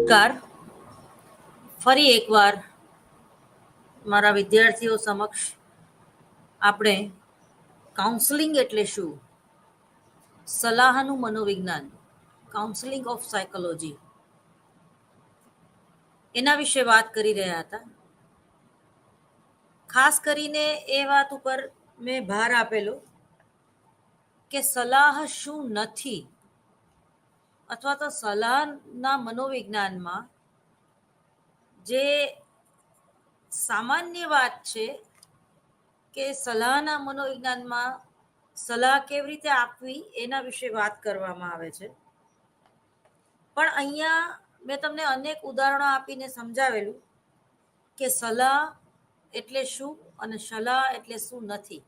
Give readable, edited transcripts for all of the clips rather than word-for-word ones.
નમસ્કાર. ફરી એકવાર મારા વિદ્યાર્થીઓ સમક્ષ આપણે કાઉન્સેલિંગ એટલે શું, સલાહનું મનોવિજ્ઞાન, કાઉન્સેલિંગ ઓફ સાયકોલોજી, એના વિશે વાત કરી રહ્યા હતા. ખાસ કરીને એ વાત ઉપર મેં ભાર આપેલો કે સલાહ શું નથી, અથવા તો સલાહના મનોવિજ્ઞાનમાં જે સામાન્ય વાત છે કે સલાહના મનોવિજ્ઞાનમાં સલાહ કેવી રીતે આપવી એના વિશે વાત કરવામાં આવે છે. પણ અહીંયા મેં તમને અનેક ઉદાહરણો આપીને સમજાવેલું કે સલાહ એટલે શું અને સલાહ એટલે શું નથી.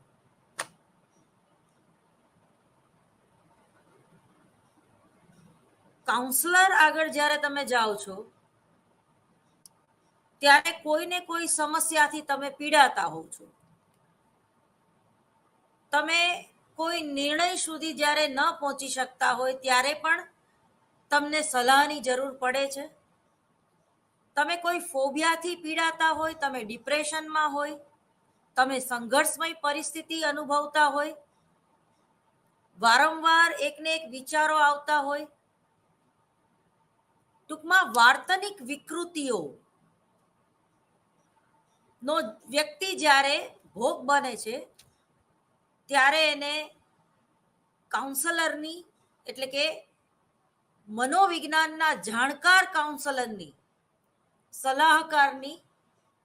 કાઉન્સલર આગળ જ્યારે તમે જાઓ છો ત્યારે કોઈને કોઈ સમસ્યાથી તમે પીડાતા હોવ છો. તમે કોઈ નિર્ણય સુધી જ્યારે ન પહોંચી શકતા હોય ત્યારે પણ તમને સલાહની જરૂર પડે છે. તમે કોઈ ફોબિયાથી પીડાતા હોય, તમે ડિપ્રેશનમાં હોય, તમે સંઘર્ષમય પરિસ્થિતિ અનુભવતા હોય, વારંવાર એકને એક વિચારો આવતા હોય, ટૂંકમાં વાર્તનિક વિકૃતિઓ નો વ્યક્તિ જ્યારે ભોગ બને છે ત્યારે એને કાઉન્સલરની એટલે કે મનોવિજ્ઞાનના જાણકાર કાઉન્સલરની, સલાહકારની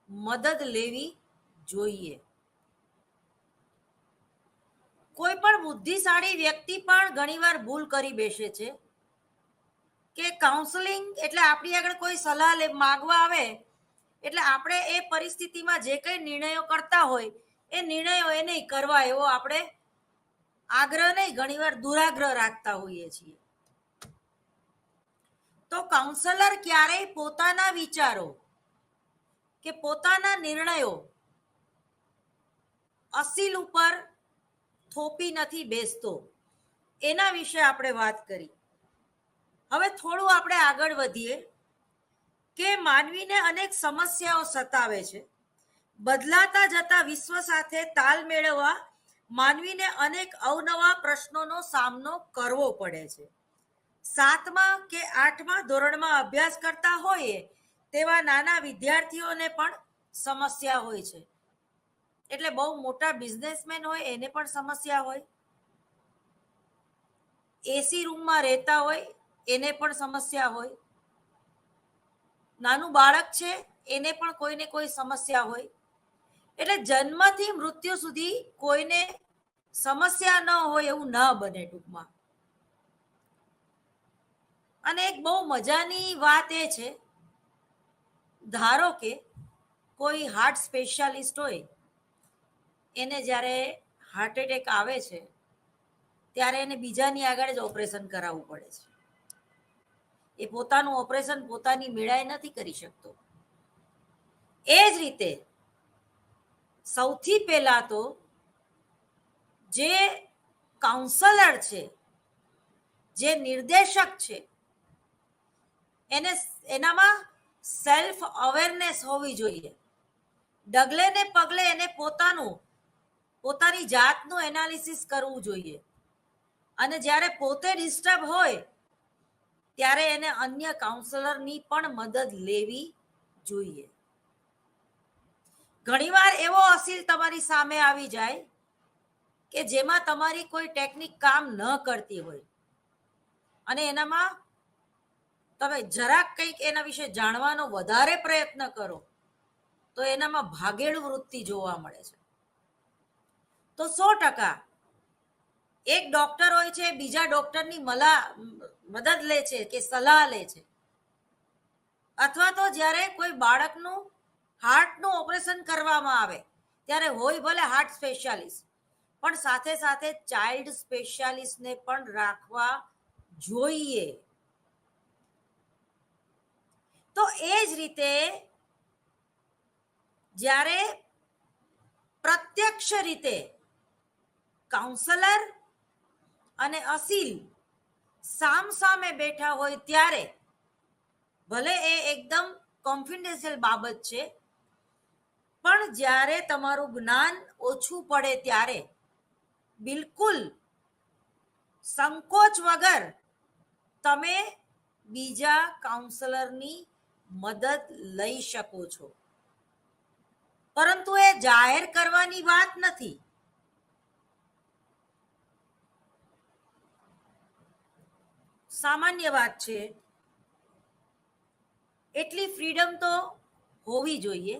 મદદ લેવી જોઈએ. કોઈ પણ બુદ્ધિશાળી વ્યક્તિ પણ ઘણીવાર ભૂલ કરી બેસે છે કે કાઉન્સેલિંગ એટલે આપણી આગળ કોઈ સલાહ માંગવા આવે એટલે આપણે એ પરિસ્થિતિમાં જે કંઈ નિર્ણયો કરતા હોય એ નિર્ણયો એ નહીં કરવા એવો આપણે આગ્રહ નહીં, ઘણીવાર દુરાગ્રહ રાખતા હોઈએ છીએ. તો કાઉન્સલર ક્યારેય પોતાના વિચારો કે પોતાના નિર્ણયો અસીલ ઉપર થોપી નથી બેસતો. એના વિશે આપણે વાત કરી. હવે થોડું આપણે આગળ વધીએ કે માનવીને અનેક સમસ્યાઓ સતાવે છે. બદલાતા જતા વિશ્વ સાથે તાલ મેળવવા માનવીને અનેક અવનવા પ્રશ્નોનો સામનો કરવો પડે છે. 7મા કે 8મા ધોરણમાં અભ્યાસ કરતા હોઈએ તેવા નાના વિદ્યાર્થીઓને પણ સમસ્યા હોય છે. એટલે બહુ મોટા બિઝનેસમેન હોય એને પણ સમસ્યા હોય, એસી રૂમમાં રહેતા હોય એને પણ સમસ્યા હોય, નાનું બાળક છે એને પણ કોઈને કોઈ સમસ્યા હોય. એટલે જન્મથી મૃત્યુ સુધી કોઈને સમસ્યા ન હોય એવું ના બને ટૂંકમાં. અને એક બહુ મજાની વાત એ છે, ધારો કે કોઈ હાર્ટ સ્પેશિયાલિસ્ટ હોય, એને જ્યારે હાર્ટ એટેક આવે છે ત્યારે એને બીજાની આગળ જ ઓપરેશન કરાવવું પડે છે. એ પોતાનું ઓપરેશન પોતાની મેળાએ નથી કરી શકતો. એ જ રીતે સૌથી પહેલા તો જે કાઉન્સલર છે, જે નિર્દેશક છે, એનામાં સેલ્ફ અવેરનેસ હોવી જોઈએ. ડગલે ને પગલે એને પોતાની જાતનું એનાલિસિસ કરવું જોઈએ. અને જ્યારે પોતે ડિસ્ટર્બ હોય ત્યારે એને અન્ય કાઉન્સલરની પણ મદદ લેવી જોઈએ. ઘણીવાર એવો અસીલ તમારી સામે આવી જાય કે જેમાં તમારી કોઈ ટેકનિક કામ ન કરતી હોય અને એનામાં તમે જરાક કંઈક એના વિશે જાણવાનો વધારે પ્રયત્ન કરો તો એનામાં ભાગેડુ વૃત્તિ જોવા મળે છે. તો 100% એક ડોક્ટર હોય છે, બીજા ડોક્ટરની મદદ લે છે કે સલાહ લે છે, અથવા તો જ્યારે કોઈ બાળકનું હાર્ટનું ઓપરેશન કરવામાં આવે ત્યારે હોય ભલે હાર્ટ સ્પેશિયાલિસ્ટ, પણ સાથે સાથે ચાઇલ્ડ સ્પેશિયાલિસ્ટને પણ રાખવા જોઈએ. તો એ જ રીતે જ્યારે પ્રત્યક્ષ રીતે કાઉન્સલર અને અસીલ સામસામે બેઠા હોય ત્યારે ભલે એ એકદમ કોન્ફિડેન્શિયલ બાબત છે, પણ જ્યારે તમારું જ્ઞાન ઓછું પડે ત્યારે બિલકુલ સંકોચ વગર તમે બીજા કાઉન્સલરની મદદ લઈ શકો છો, પરંતુ એ જાહેર કરવાની વાત નથી. સામાન્ય વાત છે. એટલી ફ્રીડમ તો હોવી જોઈએ.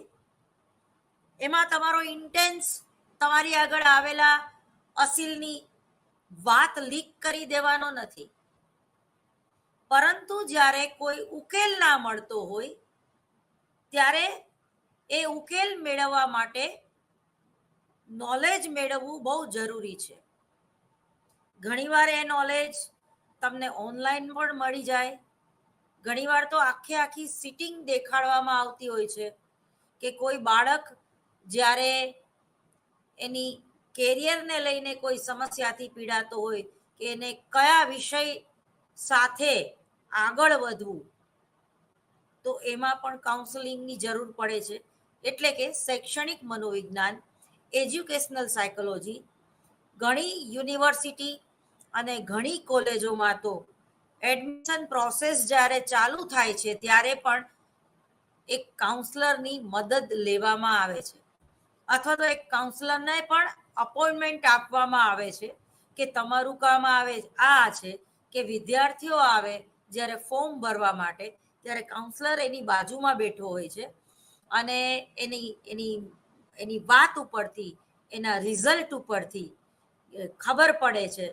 એમાં તમારો ઇન્ટેન્સ તમારી આગળ આવેલા અસીલની વાત લીક કરી દેવાનો નથી, પરંતુ જ્યારે કોઈ ઉકેલ ના મળતો હોય ત્યારે એ ઉકેલ મેળવવા માટે નોલેજ મેળવવું બહુ જરૂરી છે. ઘણીવાર એ નોલેજ તમને ઓનલાઈન પણ મળી જાય, ઘણીવાર તો આખી સિટિંગ દેખાડવામાં આવતી હોય છે કે કોઈ બાળક જ્યારે એની કેરિયરને લઈને કોઈ સમસ્યાથી પીડાતો હોય કે એને કયા વિષય સાથે આગળ વધવું, તો એમાં પણ કાઉન્સેલિંગની જરૂર પડે છે. એટલે કે શૈક્ષણિક મનોવિજ્ઞાન, એજ્યુકેશનલ સાયકોલોજી, ઘણી યુનિવર્સિટી અને ઘણી કોલેજોમાં તો એડમિશન પ્રોસેસ જ્યારે ચાલુ થાય છે ત્યારે પણ એક કાઉન્સલરની મદદ લેવામાં આવે છે, અથવા તો એક કાઉન્સલરને પણ અપોઇન્ટમેન્ટ આપવામાં આવે છે કે તમારું કામ આવે આ છે કે વિદ્યાર્થીઓ આવે જ્યારે ફોર્મ ભરવા માટે, ત્યારે કાઉન્સલર એની બાજુમાં બેઠો હોય છે અને એની એની એની વાત ઉપરથી, એના રિઝલ્ટ ઉપરથી ખબર પડે છે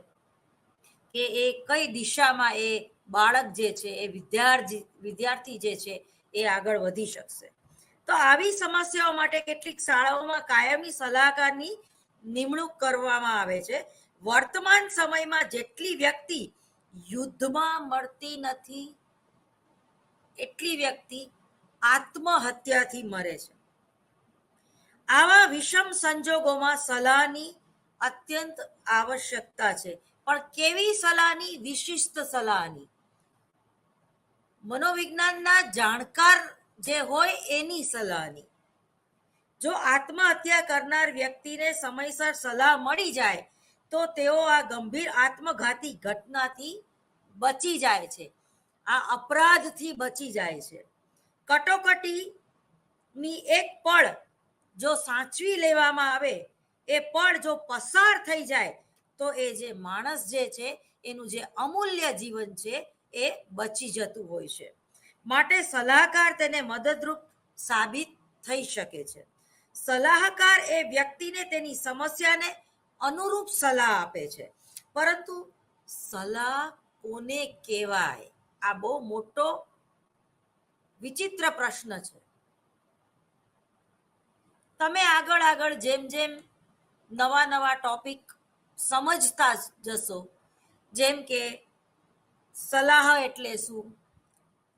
કે એ કઈ દિશામાં એ બાળક જે છે, એ વિદ્યાર્થી જે છે એ આગળ વધી શકશે. તો આવી સમસ્યાઓ માટે કેટલીક શાળાઓમાં કાયમી સલાહકારની નિમણૂક કરવામાં આવે છે. વર્તમાન સમયમાં જેટલી વ્યક્તિ યુદ્ધમાં મળતી નથી, એટલી વ્યક્તિ આત્મહત્યાથી મરે છે. આવા વિષમ સંજોગોમાં સલાહની અત્યંત આવશ્યકતા છે. પણ કેવી સલાહની? વિશિષ્ટ સલાહની. મનોવિજ્ઞાનના જાણકાર જે હોય એની સલાહની. જો આત્મહત્યા કરનાર વ્યક્તિને સમયસર સલાહ મળી જાય તો તેઓ આ ગંભીર આત્મઘાતી ઘટનાથી બચી જાય છે, આ અપરાધથી બચી જાય છે. કટોકટીની એક પળ જો સાચવી લેવામાં આવે, એ પળ જો પસાર થઈ જાય તો એ જે માણસ જે છે એનું જે અમૂલ્ય જીવન છે એ બચી જતું હોય છે. માટે સલાહકાર તેને મદદરૂપ સાબિત થઈ શકે છે. સલાહકાર એ વ્યક્તિને તેની સમસ્યાને અનુરૂપ સલાહ આપે છે, પરંતુ સલાહ કોને કહેવાય? આ બહુ મોટો વિચિત્ર પ્રશ્ન છે. તમે આગળ જેમ જેમ નવા ટોપિક સમજતા જશો, જેમ કે સલાહ એટલે શું,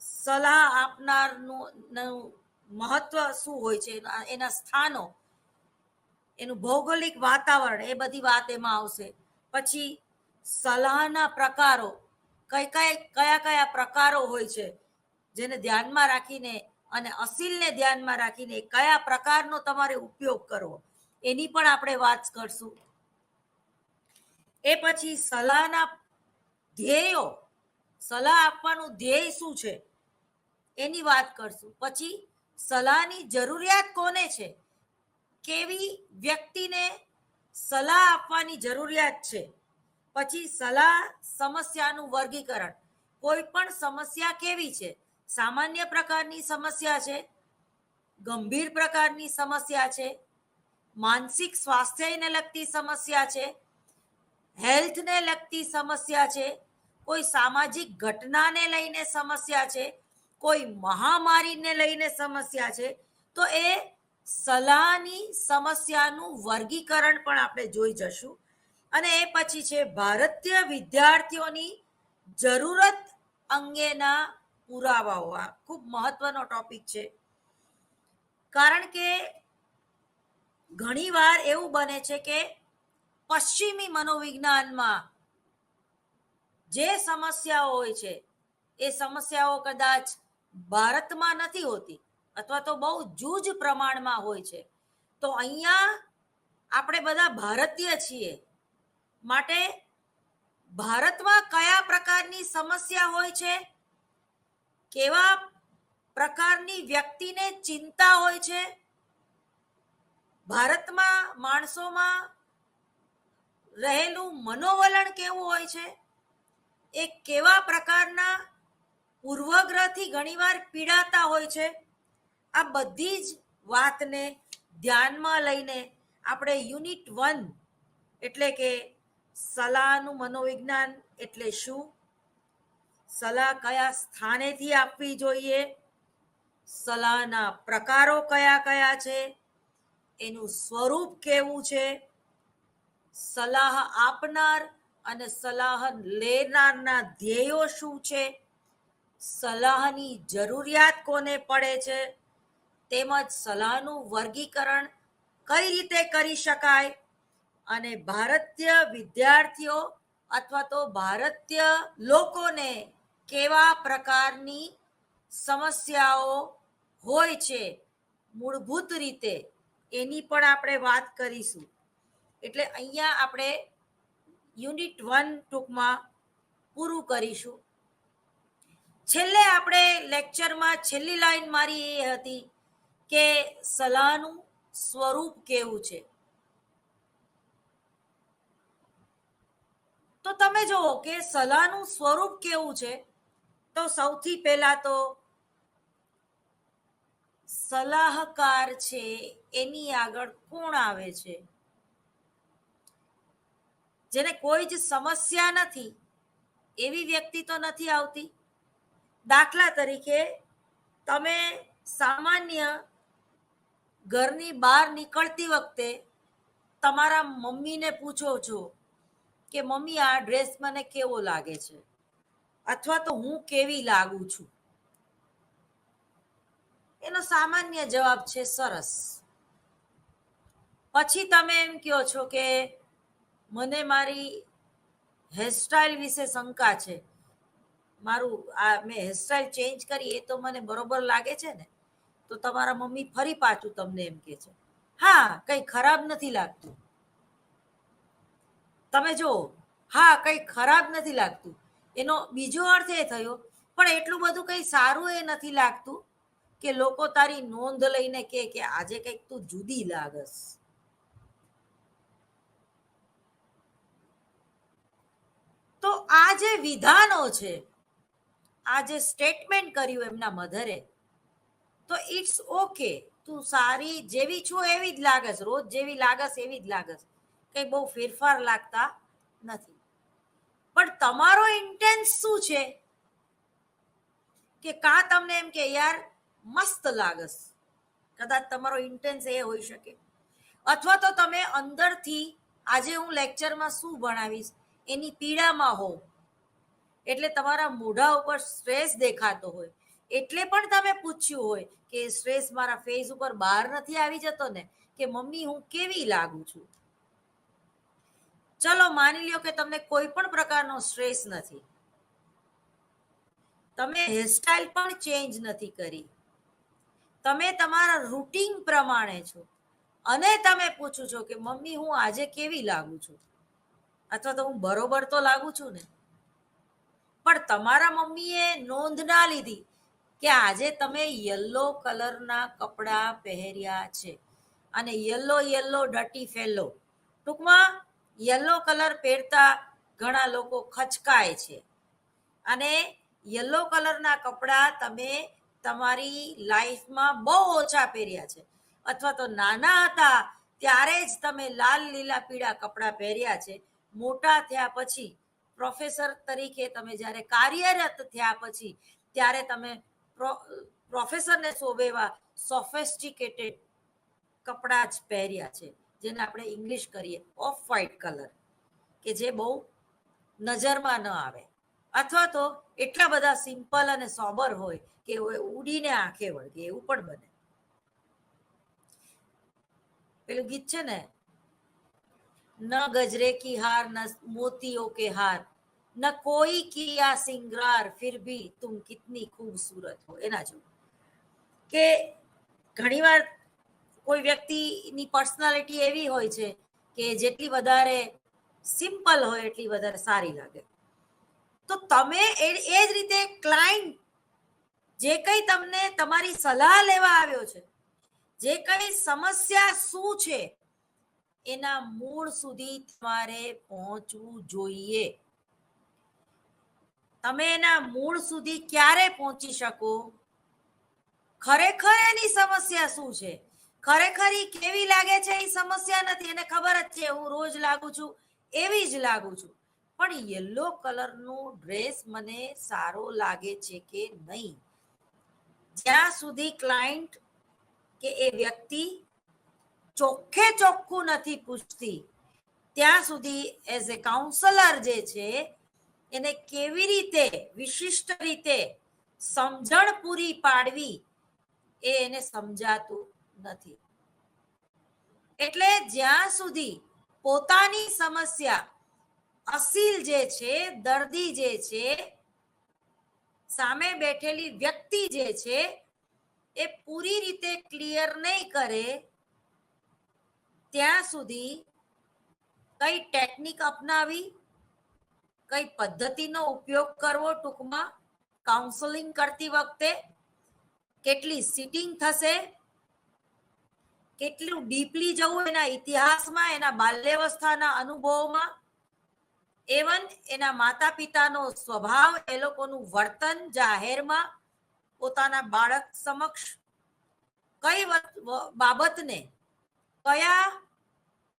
સલાહ આપનારનું મહત્વ શું હોય છે, એના સ્થાનો, એનું ભૌગોલિક વાતાવરણ, એ બધી વાત એમાં આવશે. પછી સલાહના પ્રકારો, કયા પ્રકારો હોય છે જેને ધ્યાનમાં રાખીને અને અસીલને ધ્યાનમાં રાખીને કયા પ્રકારનો તમારે ઉપયોગ કરવો, એની પણ આપણે વાત કરશું. એ પછી સલાહના ધ્યેયો, સલાહ આપવાનું ધ્યેય શું છે એની વાત કરશું. પછી સલાહની જરૂરિયાત કોને છે, કેવી વ્યક્તિને સલાહ આપવાની જરૂરિયાત છે. પછી સલાહ સમસ્યાનું વર્ગીકરણ, કોઈ પણ સમસ્યા કેવી છે, સામાન્ય પ્રકારની સમસ્યા છે, ગંભીર પ્રકારની સમસ્યા છે, માનસિક સ્વાસ્થ્યને લગતી સમસ્યા છે, હેલ્થને લગતી સમસ્યા છે, કોઈ સામાજિક ઘટનાને લઈને સમસ્યા છે, કોઈ મહામારીને લઈને સમસ્યા છે. તો એ સલાહની સમસ્યાનું વર્ગીકરણ પણ આપણે જોઈ જશું. અને એ પછી છે ભારતીય વિદ્યાર્થીઓની જરૂરત અંગેના પુરાવાઓ. આ ખૂબ મહત્વનો ટોપિક છે, કારણ કે ઘણીવાર એવું બને છે કે પશ્ચિમી મનોવિજ્ઞાનમાં જે સમસ્યાઓ હોય છે એ સમસ્યાઓ કદાચ ભારતમાં નથી હોતી અથવા તો બહુ જૂજ પ્રમાણમાં હોય છે. તો અહીંયા આપણે બધા ભારતીય છીએ, માટે ભારતમાં કયા પ્રકારની સમસ્યા હોય છે, કેવા પ્રકારની વ્યક્તિને ચિંતા હોય છે, ભારતમાં માણસોમાં રહેલું મનોવલણ કેવું હોય છે, એ કેવા પ્રકારના પૂર્વગ્રહથી ઘણીવાર પીડાતા હોય છે, આ બધી જ વાતને ધ્યાનમાં લઈને આપણે યુનિટ 1 એટલે કે સલાહનું મનોવિજ્ઞાન એટલે શું, સલાહ કયા સ્થાનેથી આપવી જોઈએ, સલાહના પ્રકારો કયા કયા છે, એનું સ્વરૂપ કેવું છે, સલાહ આપનાર અને સલાહ લેનારના ધ્યેયો શું છે, સલાહની જરૂરિયાત કોને પડે છે, તેમજ સલાહનું વર્ગીકરણ કઈ રીતે કરી શકાય, અને ભારતીય વિદ્યાર્થીઓ અથવા તો ભારતીય લોકોને કેવા પ્રકારની સમસ્યાઓ હોય છે મૂળભૂત રીતે, એની પણ આપણે વાત કરીશું. એટલે અહીંયા આપણે યુનિટ 1 ટૂંકમાં પૂરું કરીશું. છેલ્લે આપણે લેક્ચરમાં છેલ્લી લાઈન મારી એ હતી કે સલાહનું સ્વરૂપ કેવું છે. તો તમે જુઓ કે સલાહનું સ્વરૂપ કેવું છે, તો સૌથી પહેલા તો સલાહકાર છે એની આગળ કોણ આવે છે, જેને કોઈ જ સમસ્યા નથી એવી વ્યક્તિ તો નથી આવતી. દાખલા તરીકે તમે સામાન્ય ઘરની બહાર નીકળતી વખતે તમારા મમ્મીને પૂછો છો કે મમ્મી આ ડ્રેસ મને કેવો લાગે છે, અથવા તો હું કેવી લાગુ છું, એનો સામાન્ય જવાબ છે સરસ. પછી તમે એમ કહો છો કે મને મારી હેરસ્ટાઈલ વિશે શંકા છે, મારું આ મેં હેરસ્ટાઈલ ચેન્જ કરી એ તો મને બરોબર લાગે છે ને, તો તમારા મમ્મી ફરી પાછું તમને એમ કે છે હા કંઈ ખરાબ નથી લાગતું. તમે જો હા કંઈ ખરાબ નથી લાગતું, એનો બીજો અર્થ એ થયો પણ એટલું બધું કંઈ સારું એ નથી લાગતું કે લોકો તારી નોંધ લઈને કે આજે કંઈક તું જુદી લાગસ. તો આ જે વિધાનો છે, આ જે સ્ટેટમેન્ટ કર્યું એમના મધરે, તો ઇટ્સ ઓકે, તું સારી જેવી છો એવી જ લાગસ, રોજ જેવી લાગસ એવી જ લાગસ, કંઈ બહુ ફેરફાર લાગતા નથી. પણ તમારો ઇન્ટેન્સ શું છે કે કાં તમને એમ કે યાર મસ્ત લાગસ, કદાચ તમારો ઇન્ટેન્સ એ હોઈ શકે, અથવા તો તમે અંદરથી આજે હું લેક્ચરમાં શું ભણાવીશ એની પીડામાં હો, એટલે તમારા મોઢા ઉપર સ્ટ્રેસ દેખાતો હોય, એટલે પણ તમે પૂછ્યું હોય કે સ્ટ્રેસ મારા ફેસ ઉપર બહાર નથી આવી જતો ને, કે મમ્મી હું કેવી લાગુ છું. ચલો માની લ્યો કે તમને કોઈ પણ પ્રકારનો સ્ટ્રેસ નથી, તમે હેરસ્ટાઈલ પણ ચેન્જ નથી કરી, તમે તમારા રૂટીન પ્રમાણે છો, અને તમે પૂછો છો કે મમ્મી હું આજે કેવી લાગુ છું, અથવા તો હું બરોબર તો લાગુ છું ને, પણ તમારા મમ્મીએ નોંધ ના લીધી કે આજે તમે યલો કલરના કપડાં પહેર્યા છે, અને યલો યલો ડટી ફેલો, ટૂંકમાં યલો કલર પહેરતા ઘણા લોકો ખચકાય છે, અને યલો કલરના કપડાં તમે તમારી લાઈફમાં બહુ ઓછા પહેર્યા છે, અથવા તો નાના હતા ત્યારે જ તમે લાલ લીલા પીળા કપડાં પહેર્યા છે, મોટા થયા પછી પ્રોફેસર તરીકે તમે જ્યારે કાર્યરત થયા પછી ત્યારે તમે પ્રોફેસરને શોભેવા સોફેસ્ટિકેટેડ કપડાં જ પહેર્યા છે, જેને આપણે ઇંગ્લિશ કરીએ ઓફ વ્હાઇટ કલર, કે જે બહુ નજરમાં ન આવે, અથવા તો એટલા બધા સિમ્પલ અને સોબર હોય કે ઉડીને આંખે વળગે, એવું પણ બને. પેલું ગીત છે ને, ન ગજરે કી હાર ન મોતીઓ કે હાર, ન કોઈ કિયા સિંગાર ફિર ભી તુમ કિતની ખૂબસૂરત હો. એના જેવું કે ઘણીવાર કોઈ વ્યક્તિની પર્સનાલિટી એવી હોય છે કે જેટલી વધારે સિમ્પલ હોય એટલી વધારે સારી લાગે. તો તમે એ જ રીતે ક્લાયન્ટ જે કંઈ તમને તમારી સલાહ લેવા આવ્યો છે, જે કંઈ સમસ્યા શું છે, એના મૂળ સુધી તમારે પહોંચવું જોઈએ. તમે એના મૂળ સુધી ક્યારે પહોંચી શકો? ખરેખર એની સમસ્યા શું છે, ખરેખર ઈ કેવી લાગે છે એ સમસ્યા નથી. એને ખબર જ છે હું રોજ લાગુ છું એવી જ લાગુ છું, પણ યલો કલરનો ડ્રેસ મને સારો લાગે છે કે નહીં, જ્યાં સુધી ક્લાયન્ટ કે એ વ્યક્તિ ચોખ્ખે ચોખ્ખું નથી પૂછતી ત્યાં સુધી એઝ એ કાઉન્સલર જે છે એને કેવી રીતે વિશિષ્ટ રીતે સમજણ પૂરી પાડવી એ એને સમજાતું નથી. એટલે જ્યાં સુધી પોતાની સમસ્યા અસીલ જે છે, દર્દી જે છે, સામે બેઠેલી વ્યક્તિ જે છે એ પૂરી રીતે ક્લિયર નહીં કરે ત્યાં સુધી કઈ ટેકનિક અપનાવી, કઈ પદ્ધતિનો ઉપયોગ કરવો, ટૂંકમાં કાઉન્સેલિંગ કરતી વખતે કેટલી સિટિંગ થશે, કેટલું ડીપલી જવું એના ઇતિહાસમાં, એના બાલ્યાવસ્થાના અનુભવોમાં, એવન એના માતા પિતાનો સ્વભાવ, એ લોકોનું વર્તન જાહેરમાં પોતાના બાળક સમક્ષ કઈ બાબતને, કયા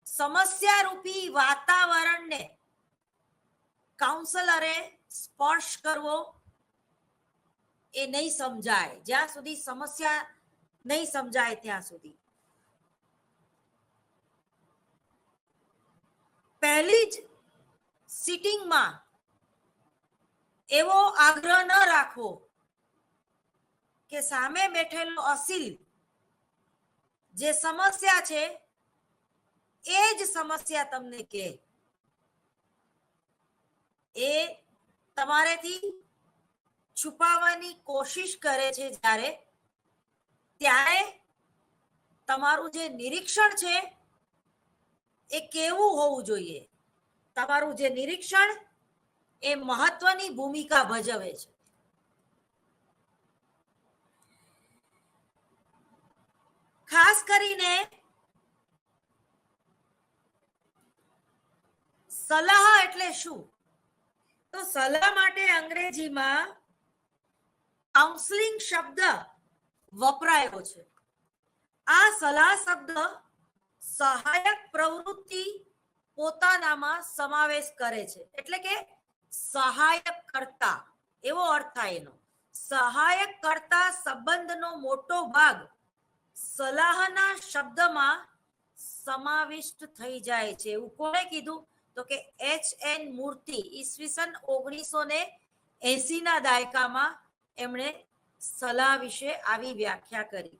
સમસ્યા રૂપી વાતાવરણને કાઉન્સલરે સ્પર્શ કરવો એ નહીં સમજાય. જ્યાં સુધી સમસ્યા નહીં સમજાય ત્યાં સુધી પહેલી જ સિટિંગમાં એવો આગ્રહ ન રાખવો કે સામે બેઠેલો અસીલ જે સમસ્યા છે એ જ સમસ્યા તમને કહે. એ તમારેથી છુપાવવાની કોશિશ કરે છે ત્યારે તમારું જે નિરીક્ષણ છે એ કેવું હોવું જોઈએ? તમારું જે નિરીક્ષણ એ મહત્વની ભૂમિકા ભજવે છે. ખાસ કરીને સલાહ એટલે શું? તો સલાહ માટે અંગ્રેજીમાં કાઉન્સલિંગ શબ્દ વપરાયો છે. આ સલાહ શબ્દ સહાયક પ્રવૃત્તિ પોતાનામાં સમાવેશ કરે છે, એટલે કે સહાયક કરતા એવો અર્થ થાય એનો. સહાયક કરતા સંબંધનો મોટો ભાગ સલાહના શબ્દમાં સમાવિષ્ટ થઈ જાય છે. એવું કોણે કીધું? તો કે H.N. મૂર્તિ ઈસવીસન 1980 ના દાયકામાં એમણે સલાહ વિશે આવી વ્યાખ્યા કરી.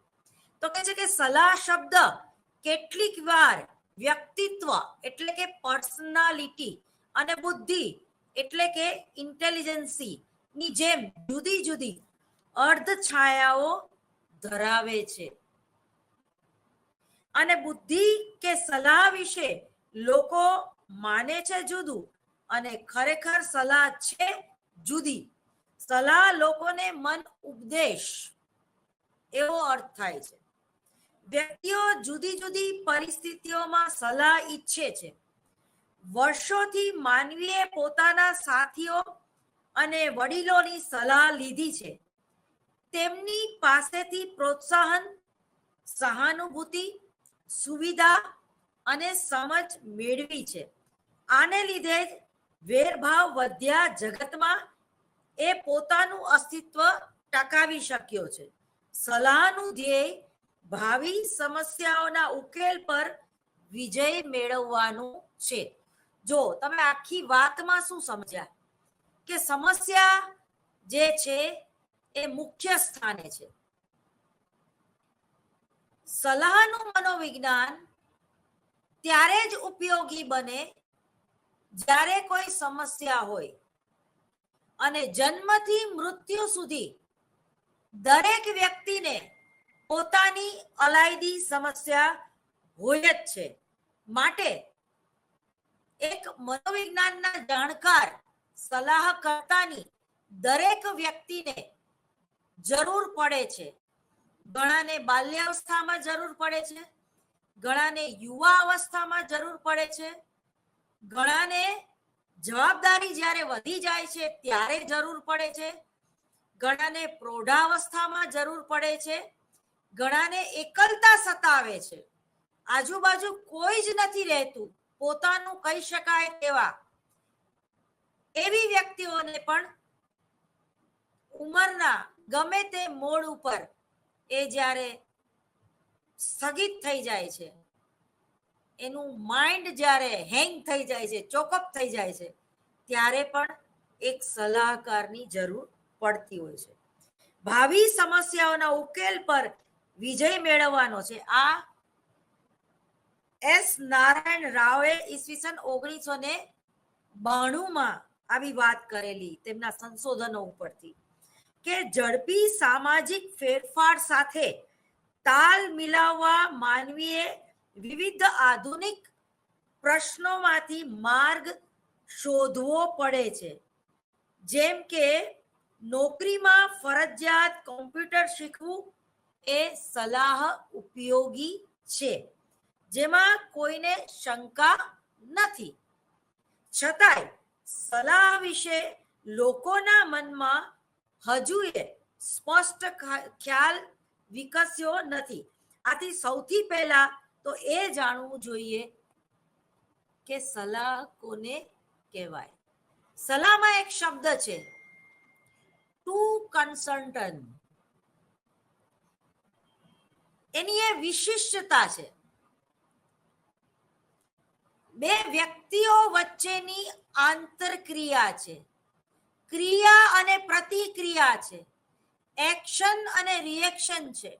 તો કહે છે કે સલાહ શબ્દ કેટલીક વાર વ્યક્તિત્વ એટલે કે પર્સનાલિટી અને બુદ્ધિ એટલે કે ઇન્ટેલિજન્સી ની જેમ જુદી જુદી અર્ધ છાયાઓ ધરાવે છે. અને બુદ્ધિ કે સલાહ વિશે લોકો માને છે જુદું અને ખરેખર સલાહ છે જુદી. સલાહ લોકોને મન ઉપદેશ એવો અર્થ થાય છે. વ્યક્તિઓ જુદી જુદી પરિસ્થિતિઓમાં સલાહ ઈચ્છે છે. વર્ષોથી માનવીએ પોતાના સાથીઓ અને વડીલોની સલાહ લીધી છે. તેમની પાસેથી પ્રોત્સાહન, સહાનુભૂતિ, સુવિધા અને સમજ મેળવી છે. આને લીધે જ વેરભાવ વધ્યા જગતમાં એ પોતાનું અસ્તિત્વ ટકાવી શક્યો છે. સલાહનું ધ્યેય ભાવિ સમસ્યાઓના ઉકેલ પર વિજય મેળવવાનું છે. જો તમે આખી વાતમાં શું સમજ્યા કે સમસ્યા જે છે એ મુખ્ય સ્થાને છે. સલાહનું મનોવિજ્ઞાન ત્યારે જ ઉપયોગી બને જ્યારે કોઈ સમસ્યા હોય. અને જન્મથી મૃત્યુ સુધી દરેક વ્યક્તિને પોતાની અલાયદી સમસ્યા હોય જ છે. માટે એક મનોવિજ્ઞાનના જાણકાર સલાહકર્તાની દરેક વ્યક્તિને જરૂર પડે છે. ઘણાને બાલ્યાવસ્થામાં જરૂર પડે છે, ઘણાને યુવા અવસ્થામાં જરૂર પડે છે, ઘણાને જવાબદારી જ્યારે વધી જાય છે ત્યારે જરૂર પડે છે, ઘણાને પ્રૌઢાવસ્થામાં જરૂર પડે છે, ઘણાને એકલતા સતાવે છે, આજુબાજુ કોઈ જ નથી રહેતું, પોતાનું કહી શકાય તેવા એવી વ્યક્તિઓને પણ ઉંમરના ગમે તે મોડ ઉપર એ જ્યારે સ્થગિત થઈ જાય છે, એનું માઇન્ડ જ્યારે હેંગ થઈ જાય છે, ચોકઅપ થઈ જાય છે, ત્યારે પણ એક સલાહકારની જરૂર પડતી હોય છે. ભાવિ સમસ્યાઓના ઉકેલ પર વિજય મેળવવાનો છે. આ એસ નારાયણ રાવે ઈસવીસન 1992 આવી વાત કરેલી તેમના સંશોધનો ઉપરથી કે ઝડપી સામાજિક ફેરફાર સાથે તાલ મિલાવવા માનવીએ વિવિધ આધુનિક પ્રશ્નોમાંથી માર્ગ શોધવો પડે છે. જેમ કે નોકરીમાં ફરજિયાત કોમ્પ્યુટર શીખવું એ સલાહ ઉપયોગી છે, જેમાં કોઈને શંકા નથી. છતાંય સલાહ વિશે લોકોના મનમાં હજુ સ્પષ્ટ ખ્યાલ વિકસ્યો નથી. આથી સૌથી પહેલા તો એ જાણવું જોઈએ કે સલાહ કોને કહેવાય. સલાહમાં એક શબ્દ છે ટુ કન્સલ્ટન્ટ. એની એ વિશિષ્ટતા છે. બે વ્યક્તિઓ વચ્ચેની આંતરક્રિયા છે, ક્રિયા અને પ્રતિક્રિયા છે, એક્શન અને રિએક્શન છે.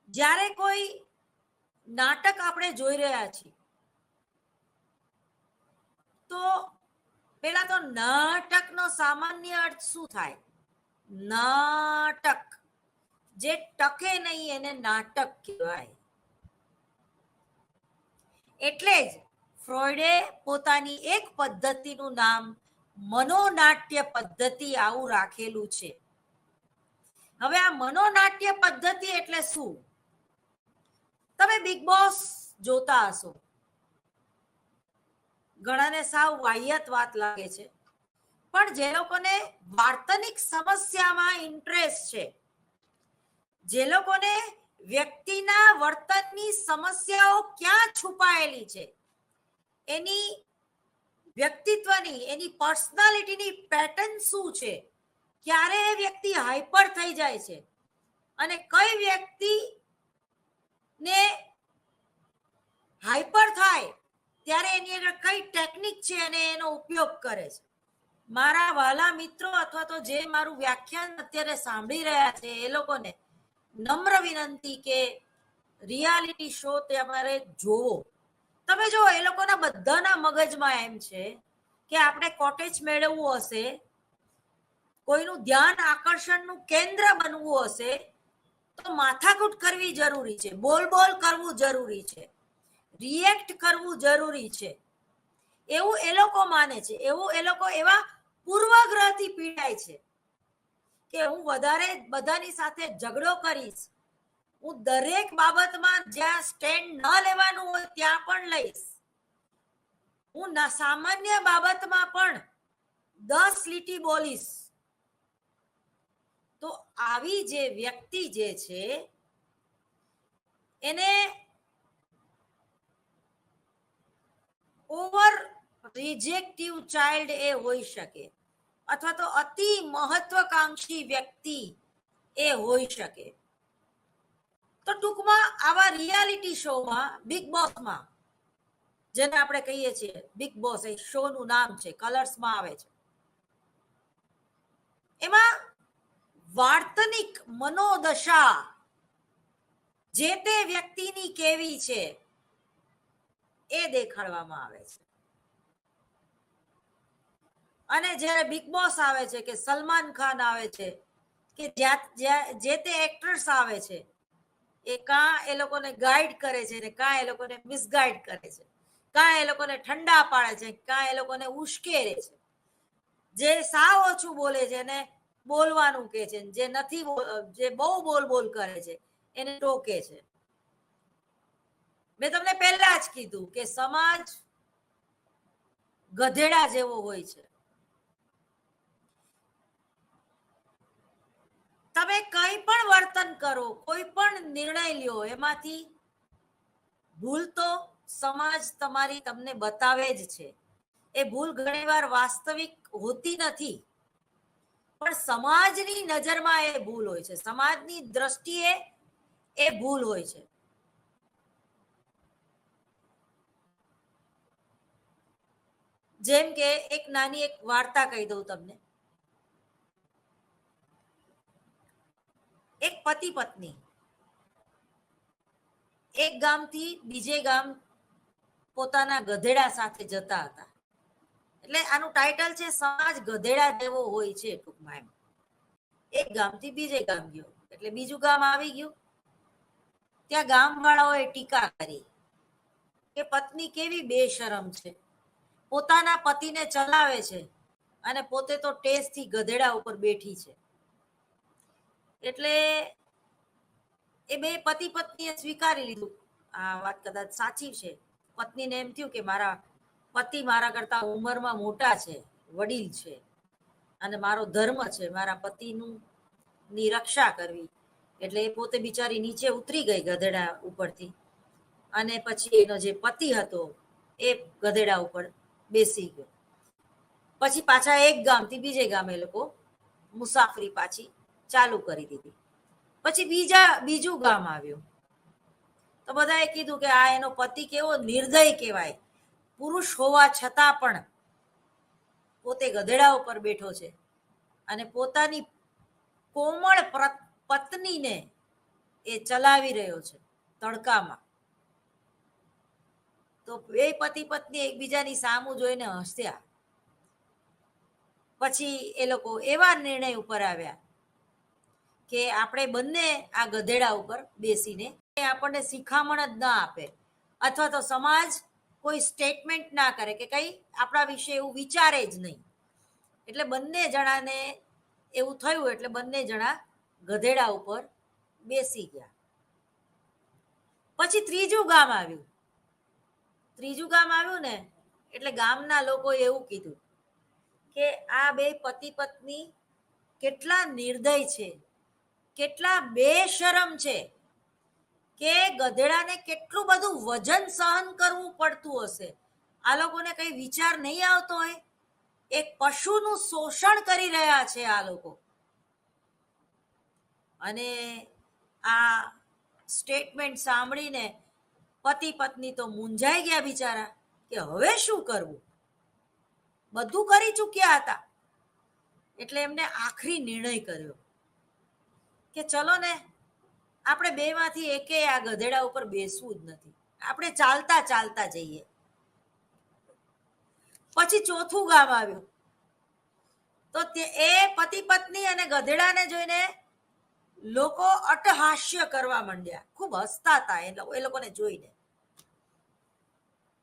જ્યારે કોઈ નાટક આપણે જોઈ રહ્યા છીએ તો પેલા તો નાટકનો સામાન્ય અર્થ શું થાય? નાટક. જે ટકે નહીં એને નાટક કહેવાય. એટલે જ ફ્રોઈડે પોતાની એક પદ્ધતિનું નામ મનોનાટ્ય પદ્ધતિ આવું રાખેલું છે. હવે આ મનોનાટ્ય પદ્ધતિ એટલે શું? તમે બિગ બોસ જોતા હશો. ઘણાને સાવ વાહિયાત વાત લાગે છે, પણ જે લોકોને વાર્તનિક સમસ્યામાં ઇન્ટરેસ્ટ છે, જે લોકોને વ્યક્તિના વર્તનની સમસ્યાઓ ક્યાં છુપાયેલી છે, એની વ્યક્તિત્વની, એની પર્સનાલિટીની પેટર્ન શું છે, ક્યારે એ વ્યક્તિ હાઈપર થઈ જાય છે અને કઈ વ્યક્તિ ને હાઈપર થાય ત્યારે એની આગળ કઈ ટેકનિક છે અને એનો ઉપયોગ કરે છે. મારા વાલા મિત્રો અથવા તો જે મારું વ્યાખ્યાન અત્યારે સાંભળી રહ્યા છે એ લોકોને નમ્ર વિનંતી કે રિયાલિટી શો તમારે જોવો. તમે જો એ લોકોના બધાના મગજમાં એમ છે કે આપણે કોટેજ મેળવવું હશે, કોઈનું ધ્યાન આકર્ષણનું કેન્દ્ર બનવું હશે તો માથાકૂટ કરવી જરૂરી છે, બોલ બોલ કરવું જરૂરી છે, રિએક્ટ કરવું જરૂરી છે, એવું એ લોકો માને છે. એવું એ લોકો એવા પૂર્વગ્રહથી પીડાય છે કે હું વધારે બધાની સાથે ઝઘડો કરીશ, હું દરેક બાબતમાં જ્યાં સ્ટેન્ડ ન લેવાનું હોય ત્યાં પણ લઈશ, હું સામાન્ય બાબતમાં પણ 10 લીટી બોલીશ. તો આવી જે વ્યક્તિ જે છે એને ઓવર રિજેક્ટિવ ચાઇલ્ડ એ હોઈ શકે, અથવા તો અતિ મહત્વકાંક્ષી વ્યક્તિ એ હોઈ શકે. તો ટૂંકમાં આવા રિયાલિટી શોમાં, બિગ બોસમાં, જેને આપણે કહીએ છીએ બિગ બોસ, એ શોનું નામ છે, કલર્સમાં આવે છે, એમાં વાર્તનિક મનોદશા જે તે વ્યક્તિની કેવી છે એ દેખાડવામાં આવે છે. અને જ્યારે બિગ બોસ આવે છે કે સલમાન ખાન આવે છે કે જે તે એક્ટર્સ આવે છે, એ કાં એ લોકોને ગાઈડ કરે છે ને કાં એ લોકોને મિસગાઈડ કરે છે, કાં એ લોકોને ઠંડા પાડે છે, કાં એ લોકોને ઉશ્કેરે છે. જે સાવ ઓછું બોલે છે એને બોલવાનું કે છે, જે નથી જે બહુ બોલ કરે છે એને ટોકે છે. મેં તમને પહેલા જ કીધું કે સમાજ ગધેડા જેવો હોય છે. તમે કંઈ પણ વર્તન કરો, કોઈ પણ નિર્ણય લ્યો, એમાંથી ભૂલ તો સમાજ તમારી તમને બતાવે જ છે. એ ભૂલ ઘણીવાર વાસ્તવિક હોતી નથી, પણ સમાજની નજરમાં એ ભૂલ હોય છે, સમાજની દ્રષ્ટિએ એ ભૂલ હોય છે. જેમ કે એક નાની એક વાર્તા કહી દઉં તમને. એક પતિ પત્ની એક ગામથી બીજે ગામ પોતાના ગધેડા સાથે જતા હતા. એટલે આનું ટાઇટલ છે સમાજ ગધેડા જેવો હોય છે ટૂંકમાં. એમ એક ગામથી બીજે ગામ ગયો, એટલે બીજું ગામ આવી ગયું. ત્યાં ગામવાળાઓએ ટીકા કરી કે પત્ની કેવી બેશરમ છે, પોતાના પતિને ચલાવે છે અને પોતે તો ટેસ્ટથી ગધેડા ઉપર બેઠી છે. એટલે એ બે પતિ પત્નીએ સ્વીકારી લીધું, આ વાત કદાચ સાચી છે. પત્નીને એમ થયું કે મારા પતિ મારા કરતા ઉંમરમાં મોટા છે, વડીલ છે, અને મારો ધર્મ છે મારા પતિનું ની રક્ષા કરવી. એટલે એ પોતે બિચારી નીચે ઉતરી ગઈ ગધેડા ઉપરથી, અને પછી એનો જે પતિ હતો એ ગધેડા ઉપર બેસી ગયો. પછી પાછા એક ગામથી બીજે ગામે લોકો મુસાફરી પાછી ચાલુ કરી દીધી. પછી બીજું ગામ આવ્યું તો બધાએ કીધું કે આ એનો પતિ કેવો નિર્દય કહેવાય, પુરુષ હોવા છતાં પણ પોતે ગધેડા ઉપર બેઠો છે અને પોતાની કોમળ પત્નીને એ ચલાવી રહ્યો છે તડકામાં. તો બે પતિ પત્ની એકબીજાની સામું જોઈને હસ્યા. પછી એ લોકો એવા નિર્ણય ઉપર આવ્યા કે આપણે બંને આ ગધેડા ઉપર બેસીને, આપણને શિખામણ જ ના આપે અથવા તો સમાજ કોઈ સ્ટેટમેન્ટ ના કરે કે કંઈ આપણા વિશે એવું વિચારે જ નહીં. એટલે બંને જણાને એવું થયું, એટલે બંને જણા ગધેડા ઉપર બેસી ગયા. પછી ત્રીજું ગામ આવ્યું ને એટલે ગામના લોકોએ એવું કીધું કે આ બે પતિ પત્ની કેટલા નિર્દય છે, કેટલા બેશરમ છે, કે ગધેડાને કેટલું બધું વજન સહન કરવું પડતું હશે. આ લોકોને કઈ વિચાર નહીં આવતો હોય, એક પશુનું શોષણ કરી રહ્યા છે આ લોકો. અને આ સ્ટેટમેન્ટ સાંભળીને પતિ પત્ની તો મૂંઝાઈ ગયા બિચારા કે હવે શું કરવું. બધું કરી ચૂક્યા હતા. એટલે એમને આખરી નિર્ણય કર્યો કે ચલો ને, આપણે બેમાંથી એકે આ ગધેડા ઉપર બેસવું જ નથી, આપણે ચાલતા ચાલતા જઈએ. પછી ચોથું ગામ આવ્યું તો એ પતિ પત્ની અને ગધેડાને જોઈને લોકો અટહાસ્ય કરવા માંડ્યા, ખૂબ હસતા હતા એ લોકોને જોઈને.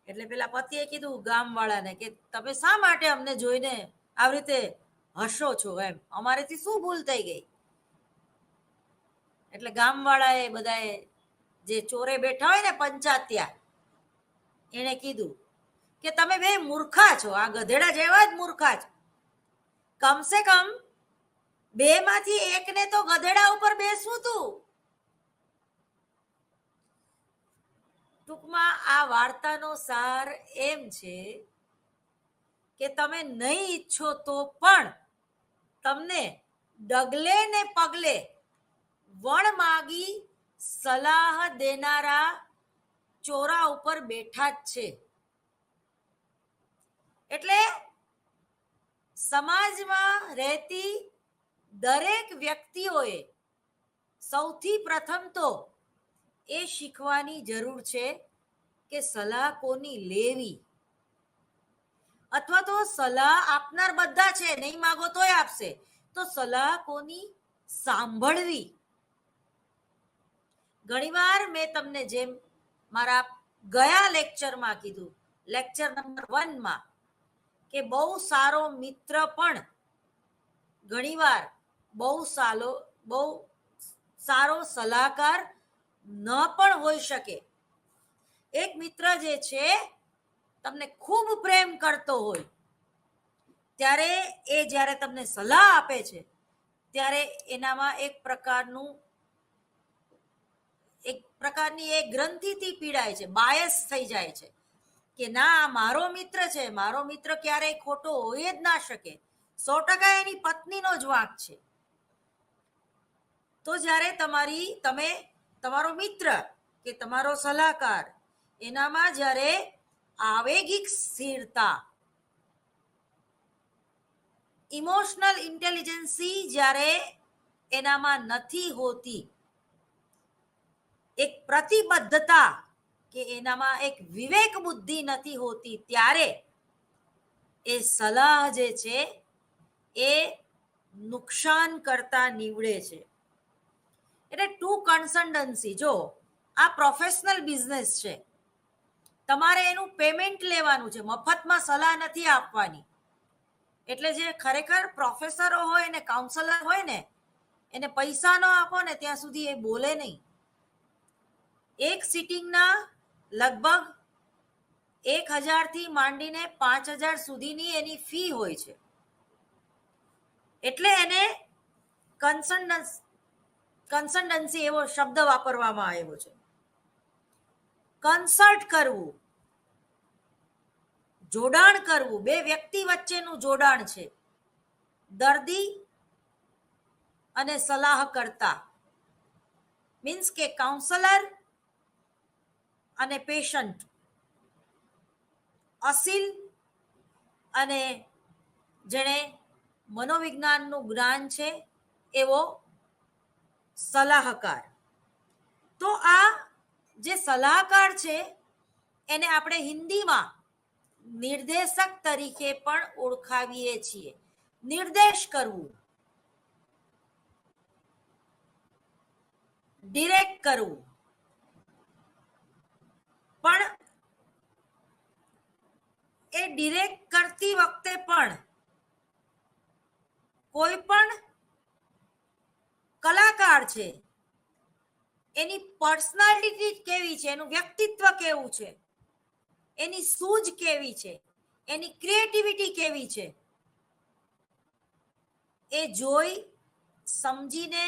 એટલે પેલા પતિએ કીધું ગામવાળાને કે તમે શા માટે અમને જોઈને આવી રીતે હસો છો, એમ અમારેથી શું ભૂલ થઈ ગઈ. એટલે ગામવાળાએ બધાએ જે ચોરે બેઠા હોય ને પંચાયત, એને કીધું કે તમે બે મૂર્ખા છો, આ ગધેડા જેવા જ મૂર્ખા છો. કમસે કમ બે માંથી એકને તો ગધેડા ઉપર બેસવું તું. ટૂંકમાં આ વાર્તાનો સાર એમ છે કે તમે નહીં ઈચ્છો તો પણ તમને ડગલે ને પગલે વણ માગી સલાહ દેનારા ચોરા ઉપર બેઠા જ છે. એટલે સમાજમાં રહેતી દરેક વ્યક્તિઓએ સૌથી પ્રથમ તો એ શીખવાની જરૂર છે કે સલાહ કોની લેવી અથવા તો સલાહ આપનાર બધા છે, નહીં માગો તોય આપશે, તો સલાહ કોની સાંભળવી. ઘણીવાર મેં તમને જેમ મારા ગયા લેક્ચરમાં કીધું, લેક્ચર નંબર 1 કે બહુ સારો મિત્ર પણ ઘણીવાર બહુ સારો સલાહકાર ન પણ હોઈ શકે. એક મિત્ર જે છે તમને ખૂબ પ્રેમ કરતો હોય, ત્યારે એ જ્યારે તમને સલાહ આપે છે ત્યારે એનામાં એક પ્રકારની એક ગ્રંથિથી પીડાય છે, બાયસ થઈ જાય છે કે ના, મારો મિત્ર છે, મારો મિત્ર ક્યારેય ખોટો હોય જ ના શકે, 100% એની પત્નીનો જ વાંક છે. તો જ્યારે તમારો મિત્ર કે તમારો સલાહકાર, એનામાં જ્યારે આવેગિક સ્થિરતા, ઇમોશનલ ઇન્ટેલિજન્સી જ્યારે એનામાં નથી હોતી, એક પ્રતિબદ્ધતા કે એનામાં એક વિવેક બુદ્ધિ નથી હોતી, ત્યારે એ સલાહ જે છે એ નુકસાન કરતા નીવડે છે. એટલે ટુ કન્સલ્ટન્સી, જો આ પ્રોફેશનલ બિઝનેસ છે, તમારે એનું પેમેન્ટ લેવાનું છે, મફતમાં સલાહ નથી આપવાની. એટલે જે ખરેખર પ્રોફેસરો હોય ને કાઉન્સલર હોય ને, એને પૈસા ન આપો ને ત્યાં સુધી એ બોલે નહીં. એક સિટિંગના લગભગ 1000 થી માંડીને 5000 સુધીની એની ફી હોય છે. એટલે એને કન્સલ્ટન્સી એવો શબ્દ વાપરવામાં આવ્યો છે. કન્સલ્ટ કરવું, જોડાણ કરવું, બે વ્યક્તિ વચ્ચેનું જોડાણ છે, દર્દી અને સલાહકર્તા. મીન્સ કે કાઉન્સલર અને પેશન્ટ, અસીલ અને જેણે મનોવિજ્ઞાનનું જ્ઞાન છે એવો સલાહકાર. તો આ જે સલાહકાર છે એને આપણે હિન્દીમાં નિર્દેશક તરીકે પણ ઓળખાવીએ છીએ. નિર્દેશ કરવું, ડિરેક્ટ કરવું. પણ એ ડિરેક્ટ કરતી વખતે પણ કોઈ પણ કલાકાર છે, એની પર્સનાલિટી કેવી છે, એનું વ્યક્તિત્વ કેવું છે, એની સૂઝ કેવી છે, એની ક્રિએટિવિટી કેવી છે, એ જોઈ સમજીને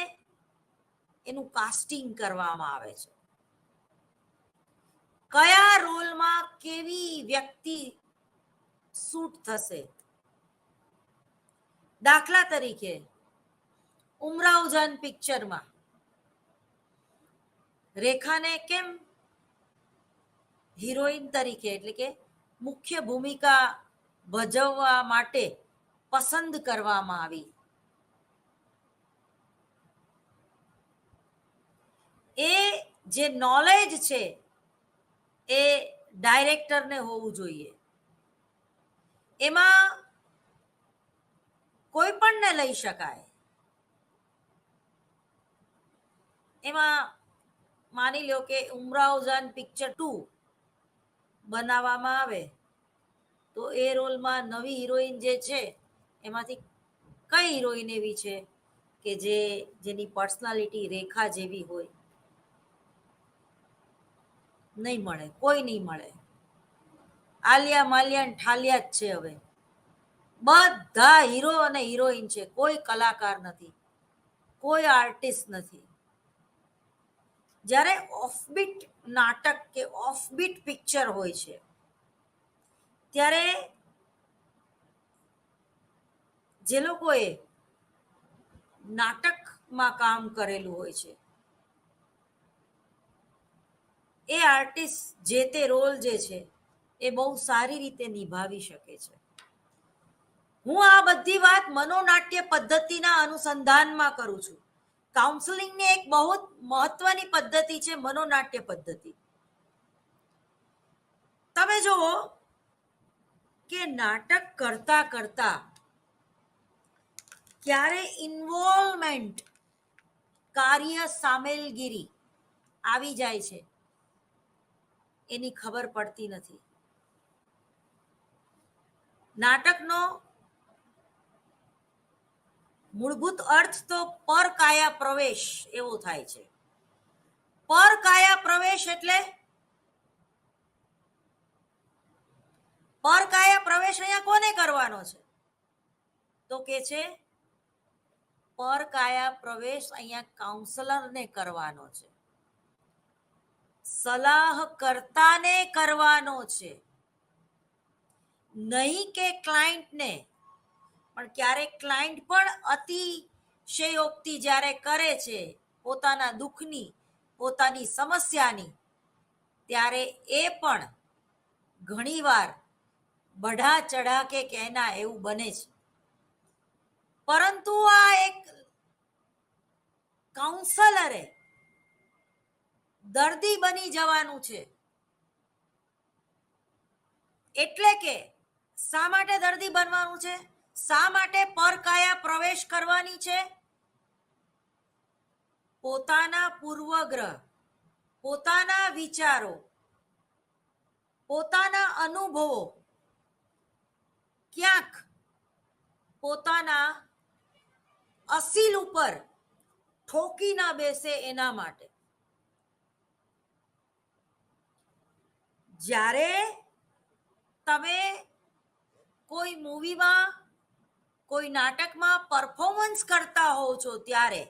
એનું કાસ્ટિંગ કરવામાં આવે છે. કયા રોલમાં કેવી વ્યક્તિ સૂટ થશે. દાખલા તરીકે ઉમરાવ જાન પિક્ચરમાં રેખાને કેમ હિરોઈન તરીકે, એટલે કે મુખ્ય ભૂમિકા ભજવવા માટે પસંદ કરવામાં આવી. એ જે નોલેજ છે એ ડાયરેક્ટરને હોવું જોઈએ. એમાં કોઈ પણને લઈ શકાય. એમાં માની લો કે ઉમરાવ જાન પિક્ચર 2 બનાવવામાં આવે તો એ રોલમાં નવી હિરોઈન જે છે એમાંથી કઈ હિરોઈન એવી છે કે જેની પર્સનાલિટી રેખા જેવી હોય? નહીં મળે, કોઈ નહીં મળે. આલિયા માલિયા ઠાલિયા જ છે. હવે બધા હીરો અને હિરોઈન છે, કોઈ કલાકાર નથી, કોઈ આર્ટિસ્ટ નથી. જ્યારે ઓફબીટ નાટક કે ઓફબીટ પિક્ચર હોય છે ત્યારે જે લોકોએ નાટકમાં કામ કરેલું હોય છે એ આર્ટિસ્ટ જે તે રોલ જે છે એ બહુ સારી રીતે નિભાવી શકે છે. હું આ બધી વાત મનોનાટ્ય પદ્ધતિના અનુસંધાનમાં કરું છું. કાઉન્સેલિંગની એક બહુ મહત્વની પદ્ધતિ છે મનોનાટ્ય પદ્ધતિ. તમે જુઓ કે નાટક કરતા કરતા ક્યારે ઇન્વોલ્વમેન્ટ, કાર્ય સામેલગીરી આવી જાય છે એની ખબર પડતી નથી. નાટકનો મૂળભૂત અર્થ તો પરકાયા પ્રવેશ એવો થાય છે. પરકાયા પ્રવેશ એટલે પરકાયા પ્રવેશ અહીંયા કોને કરવાનો છે? તો કે છે પરકાયા પ્રવેશ અહીંયા કાઉન્સલરને કરવાનો છે, સલાહકર્તાને કરવાનો છે, નહીં કે ક્લાયન્ટને. પણ ક્યારેક ક્લાયન્ટ પણ અતિશયોક્તિ જ્યારે કરે છે પોતાના દુઃખની, પોતાની સમસ્યાની, ત્યારે એ પણ ઘણીવાર બઢા ચઢા કે કહેના એવું બને છે. પરંતુ આ એક કાઉન્સલરે દર્દી બની જવાનું છે. એટલે કે શા માટે દર્દી બનવાનું છે? શા માટે પરકાયા પ્રવેશ કરવાની છે? પોતાના પૂર્વગ્રહ, પોતાના વિચારો, પોતાના અનુભવો ક્યાંક પોતાના અસીલ ઉપર ઠોકી ના બેસે એના માટે. જ્યારે તમે કોઈ મૂવીમાં, કોઈ નાટકમાં પરફોર્મન્સ કરતા હોવ છો ત્યારે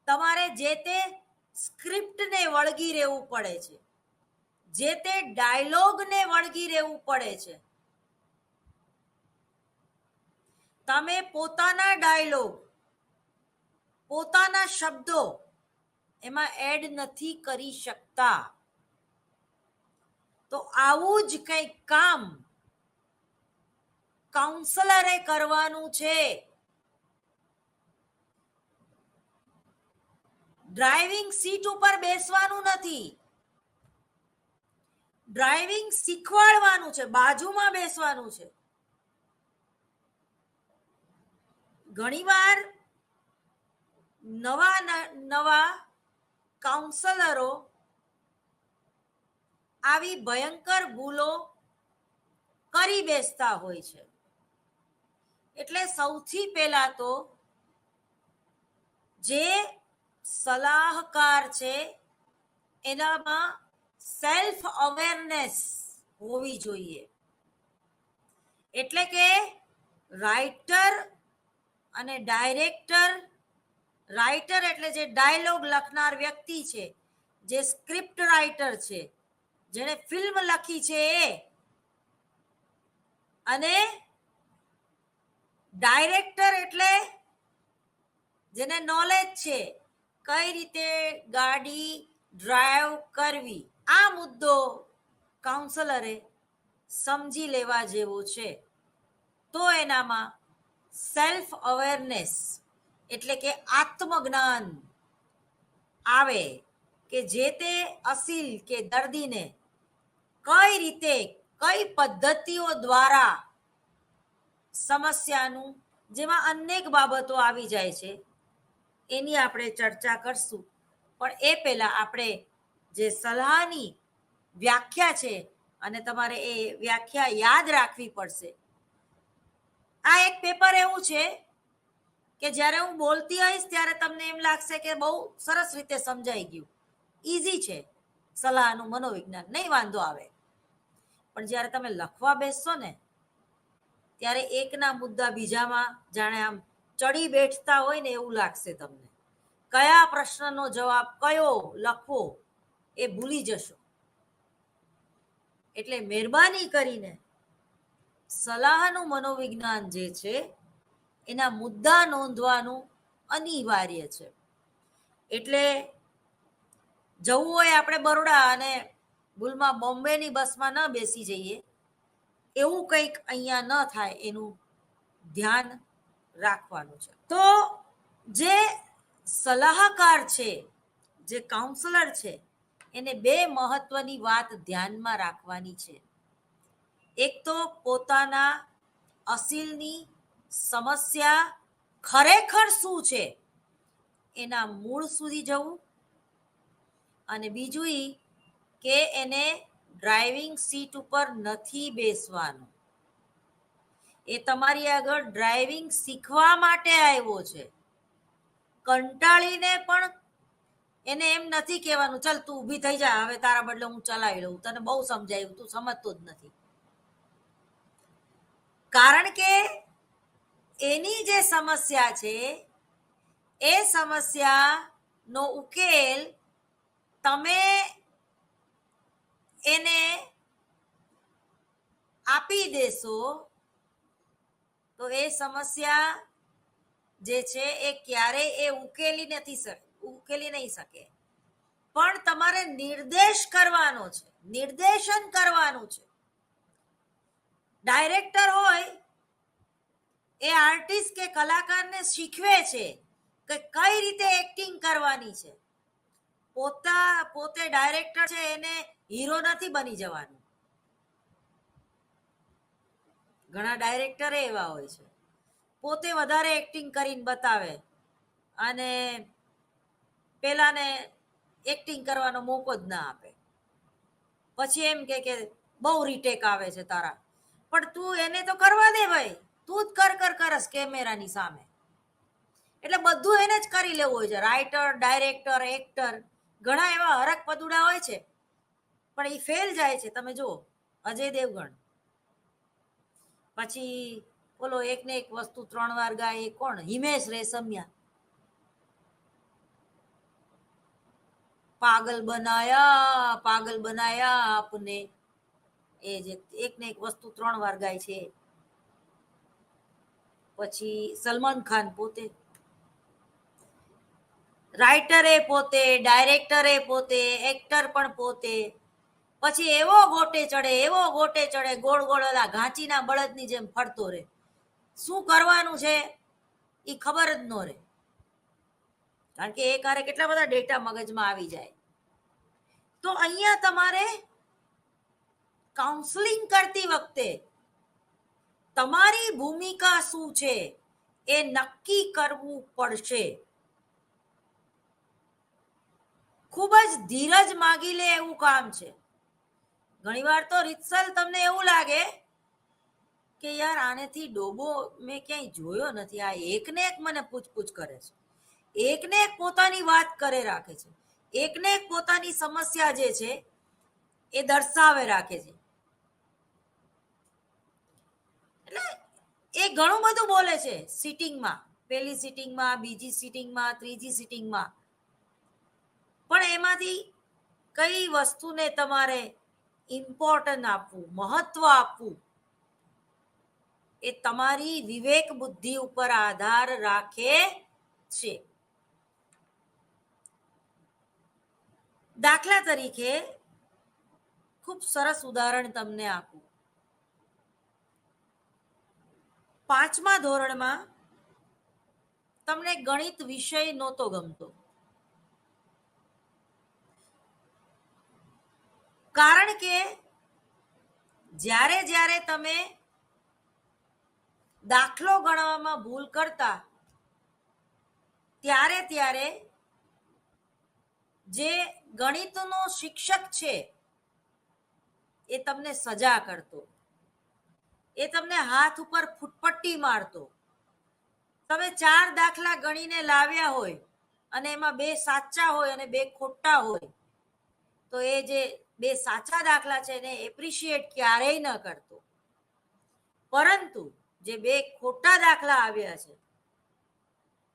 તમારે જે તે સ્ક્રિપ્ટને વળગી રહેવું પડે છે, જે તે ડાયલોગને વળગી રહેવું પડે છે. તમે પોતાના ડાયલોગ, પોતાના શબ્દો એમાં એડ નથી કરી શકતા. તો આવું જ કંઈક કામ કાઉન્સલરે કરવાનું છે. ડ્રાઇવિંગ સીટ ઉપર બેસવાનું નથી, ડ્રાઇવિંગ શીખવાડવાનું છે, બાજુમાં બેસવાનું છે. ઘણીવાર નવા કાઉન્સલરો આવી ભયંકર ભૂલો કરી બેસતા હોય છે. એટલે સૌથી પહેલા તો જે સલાહકાર છે એનામાં સેલ્ફ અવેરનેસ હોવી જોઈએ. એટલે કે રાઇટર અને ડાયરેક્ટર, રાઇટર એટલે જે ડાયલોગ લખનાર વ્યક્તિ છે, જે સ્ક્રિપ્ટ રાઇટર છે, જેણે ફિલ્મ લખી છે એ, અને ડાયરેક્ટર એટલે જેને નોલેજ છે કઈ રીતે ગાડી ડ્રાઈવ કરવી. આ મુદ્દો કાઉન્સલરે સમજી લેવા જેવો છે. તો એનામાં સેલ્ફ અવેરનેસ એટલે કે આત્મજ્ઞાન આવે કે જે તે અસીલ કે દર્દીને કઈ રીતે, કઈ પદ્ધતિઓ દ્વારા સમસ્યાનું, જેમાં અનેક બાબતો આવી જાય છે એની આપણે ચર્ચા કરશું. પણ એ પહેલા આપણે જે સલાહની વ્યાખ્યા છે, અને તમારે એ વ્યાખ્યા યાદ રાખવી પડશે. આ એક પેપર એવું છે કે જ્યારે હું બોલતી હોઈશ ત્યારે તમને એમ લાગશે કે બહુ સરસ રીતે સમજાઈ ગયું, ઈઝી છે સલાહનું મનોવિજ્ઞાન, નહીં વાંધો આવે. પણ જ્યારે તમે લખવા બેસશો ને ત્યારે એકના મુદ્દા બીજામાં જાણે આમ ચડી બેઠતા હોય ને એવું લાગશે તમને. કયા પ્રશ્નનો જવાબ કયો લખવો એ ભૂલી જશો. એટલે મહેરબાની કરીને સલાહનું મનોવિજ્ઞાન જે છે એના મુદ્દા નોંધવાનું અનિવાર્ય છે. એટલે જવું હોય આપણે બરોડા અને ભૂલમાં બોમ્બેની બસમાં ન બેસી જઈએ, એવું કંઈક અહીંયા ન થાય એનું ધ્યાન રાખવાનું છે. તો જે સલાહકાર છે, જે કાઉન્સલર છે, એને બે મહત્વની વાત ધ્યાનમાં રાખવાની છે. એક તો પોતાના અસીલની સમસ્યા ખરેખર શું છે એના મૂળ સુધી જવું, અને બીજું કે એને ડ્રાઇવિંગ સીટ ઉપર નથી બેસવાનું. એ તમારી આગળ ડ્રાઇવિંગ શીખવા માટે આવ્યો છે. કંટાળીને પણ એને એમ નથી કહેવાનું ચાલ તું ઊભી થઈ જા, હવે તારા બદલે હું ચલાવી લઉં, તને બહુ સમજાયું, તું સમજતો જ નથી. કારણ કે એની જે સમસ્યા છે એ સમસ્યાનો ઉકેલ તમે એને આપી દેશો તો એ સમસ્યા જે છે એ ક્યારેય એ ઉકેલી નહીં શકે. પણ તમારે નિર્દેશ કરવાનો છે, નિર્દેશન કરવાનું છે. ડાયરેક્ટર હોય એ આર્ટિસ્ટ કે કલાકારને શીખવે છે કે કઈ રીતે એક્ટિંગ કરવાની છે. પોતે ડાયરેક્ટર છે એને હીરો નથી બની જવાનું. ઘણા ડાયરેક્ટર એવા હોય છે પોતે વધારે એક્ટિંગ કરીને બતાવે અને પેલાને એક્ટિંગ કરવાનો મોકો જ ના આપે. પછી એમ કે બહુ રીટેક આવે છે તારા, પણ તું એને તો કરવા દે ભાઈ, તું જ કરસ કેમેરાની સામે. એટલે બધું એને જ કરી લેવું હોય છે. રાઇટર, ડાયરેક્ટર, એક્ટર, ઘણા એવા હરક પદુડા હોય છે પણ એ ફેલ જાય છે. તમે જુઓ અજય દેવગણ, પછી બોલો એક ને એક વસ્તુ 3 વાર ગાય એ કોણ? હિમેશ રેશમિયા. પાગલ બનાયા આપને, એ જે એક ને એક વસ્તુ 3 વાર ગાય છે. પછી સલમાન ખાન પોતે રાઇટરે પોતે, ડાયરેક્ટરે પોતે, એક્ટર પણ પોતે. પછી એવો ગોટે ચડે ગોળ ઓલા ઘાંચીના બળદની જેમ ફરતો રહે. શું કરવાનું છે એ ખબર જ ન રહે, કારણ કે એ કારે કેટલા બધા ડેટા મગજમાં આવી જાય. તો અહીંયા તમારે કાઉન્સેલિંગ કરતી વખતે તમારી ભૂમિકા શું છે એ નક્કી કરવું પડશે. ખૂબ જ ધીરજ માગી લે એવું કામ છે. ઘણીવાર તો રીતસર તમને એવું લાગે કે યાર આનેથી ડોબો મેં ક્યાંય જોયો નથી, આ એકને એક મને પૂછપૂછ કરે છે, એકને એક પોતાની વાત કરે રાખે છે, એકને એક પોતાની સમસ્યા જે છે એ દર્શાવે રાખે છે. એટલે એ ઘણું બધું બોલે છે સિટિંગમાં, પહેલી સિટિંગમાં, બીજી સિટિંગમાં, ત્રીજી સિટિંગમાં. પણ એમાંથી કઈ વસ્તુને તમારે ઇમ્પોર્ટન્ટ આપવું, મહત્વ આપવું, એ તમારી વિવેક બુદ્ધિ ઉપર આધાર રાખે છે. દાખલા તરીકે ખૂબ સરસ ઉદાહરણ તમને આપું. 5મા ધોરણમાં તમને ગણિત વિષય નહોતો ગમતો, કારણ કે જ્યારે તમે દાખલો ગણવામાં ભૂલ કરતા ત્યારે જે ગણિતનો શિક્ષક છે એ તમને સજા કરતો, એ તમને હાથ ઉપર ફૂટપટ્ટી મારતો. તમે 4 દાખલા ગણીને લાવ્યા હોય અને એમાં 2 સાચા હોય અને 2 ખોટા હોય, તો એ જે 2 સાચા દાખલા છે એને એપ્રિશિએટ ક્યારેય ન કરતો, પરંતુ જે 2 ખોટા દાખલા આવ્યા છે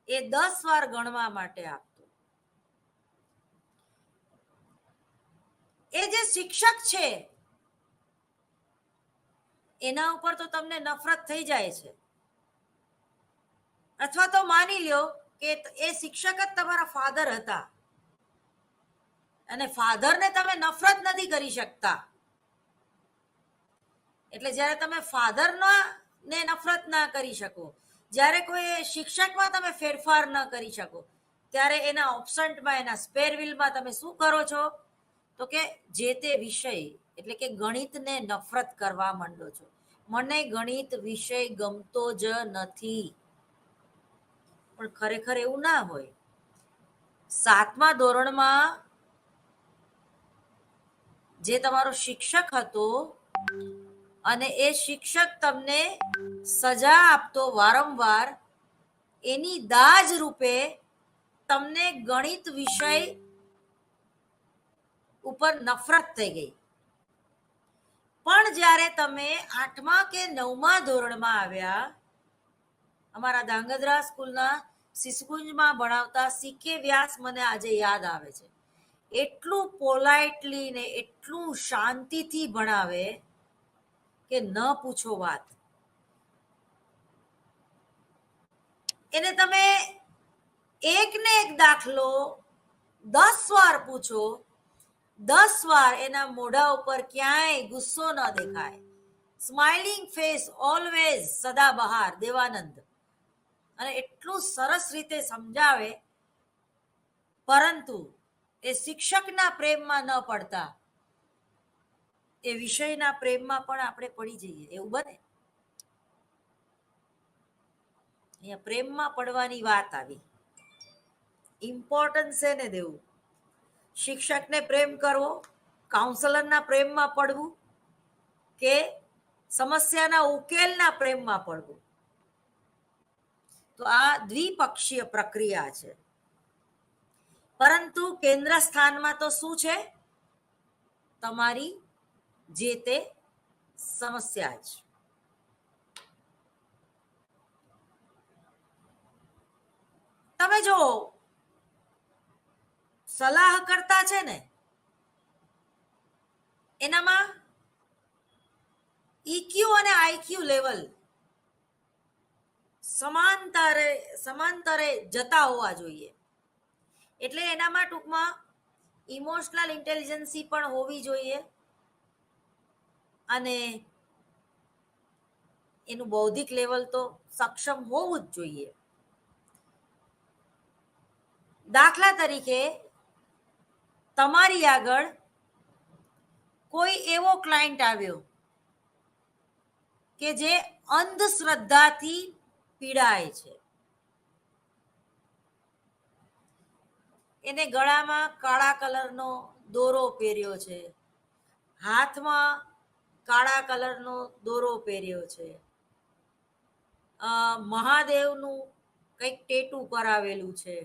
એ 10 વાર ગણવા માટે આપતો. એ જે શિક્ષક છે એના ઉપર તો તમને નફરત થઈ જાય છે. અથવા તો માની લ્યો કે એ શિક્ષક જ તમારા ફાધર હતા અને ફાધરને તમે નફરત નથી કરી શકતા. એટલે જ્યારે તમે ફાધરને નફરત ના કરી શકો, જ્યારે કોઈ શિક્ષકમાં તમે ફેરફાર ન કરી શકો, ત્યારે એના ઓબ્સન્ટમાં, એના સ્પેર વ્હીલમાં તમે શું કરો છો? તો કે જે તે વિષય એટલે કે ગણિતને નફરત કરવા માંડો છો. મને ગણિત વિષય ગમતો જ નથી. પણ ખરેખર એવું ના હોય. 7મા ધોરણમાં જે તમારો શિક્ષક હતો અને એ શિક્ષક તમને સજા આપતો વારંવાર, એની દાજ રૂપે તમને ગણિત વિષય ઉપર નફરત થઈ ગઈ. પણ જ્યારે તમે 8મા કે 9મા ધોરણમાં આવ્યા, અમારા ધાંગધ્રા સ્કૂલના શિશુકુંજમાં ભણાવતા સીકે વ્યાસ મને આજે યાદ આવે છે. એટલું પોલાઇટલી ને એટલું શાંતિથી ભણાવે કે ન પૂછો વાત. એને તમે એક ને એક દાખલો 10 વાર પૂછો, 10 વાર એના મોઢા ઉપર ક્યાંય ગુસ્સો ન દેખાય. સ્માઇલિંગ ફેસ ઓલવેઝ, સદાબહાર, દેવાનંદ. અને એટલું સરસ રીતે સમજાવે, પરંતુ એ શિક્ષકના પ્રેમમાં ન પડતા એ વિષયના પ્રેમમાં પણ આપણે પડી જઈએ. એવું બને? અહીંયા પ્રેમમાં પડવાની વાત આવી. ઇમ્પોર્ટન્સ એને દેવું. શિક્ષકને પ્રેમ કરવો, કાઉન્સલરના પ્રેમમાં પડવું, કે સમસ્યાના ઉકેલના પ્રેમમાં પડવું. તો આ દ્વિપક્ષીય પ્રક્રિયા છે. પરંતુ કેન્દ્ર સ્થાનમાં તો શું છે? તમારી જે તે સમસ્યા જ. તમે જો સલાહ કરતા છે ને, એનામાં ઈક્યુ અને આઈક્યુ લેવલ સમાંતરે જતા હોવા જોઈએ. એટલે એનામાં ટૂંકમાં ઇમોશનલ ઇન્ટેલિજન્સી પણ હોવી જોઈએ અને એનું બૌદ્ધિક લેવલ તો સક્ષમ હોવું જ જોઈએ. દાખલા તરીકે તમારી આગળ કોઈ એવો ક્લાયન્ટ આવ્યો કે જે અંધશ્રદ્ધાથી પીડાય છે. એને ગળામાં કાળા કલરનો દોરો પહેર્યો છે, હાથમાં કાળા કલરનો દોરો પહેર્યો છે, મહાદેવનું કંઈક ટેટુ કરાવેલું છે,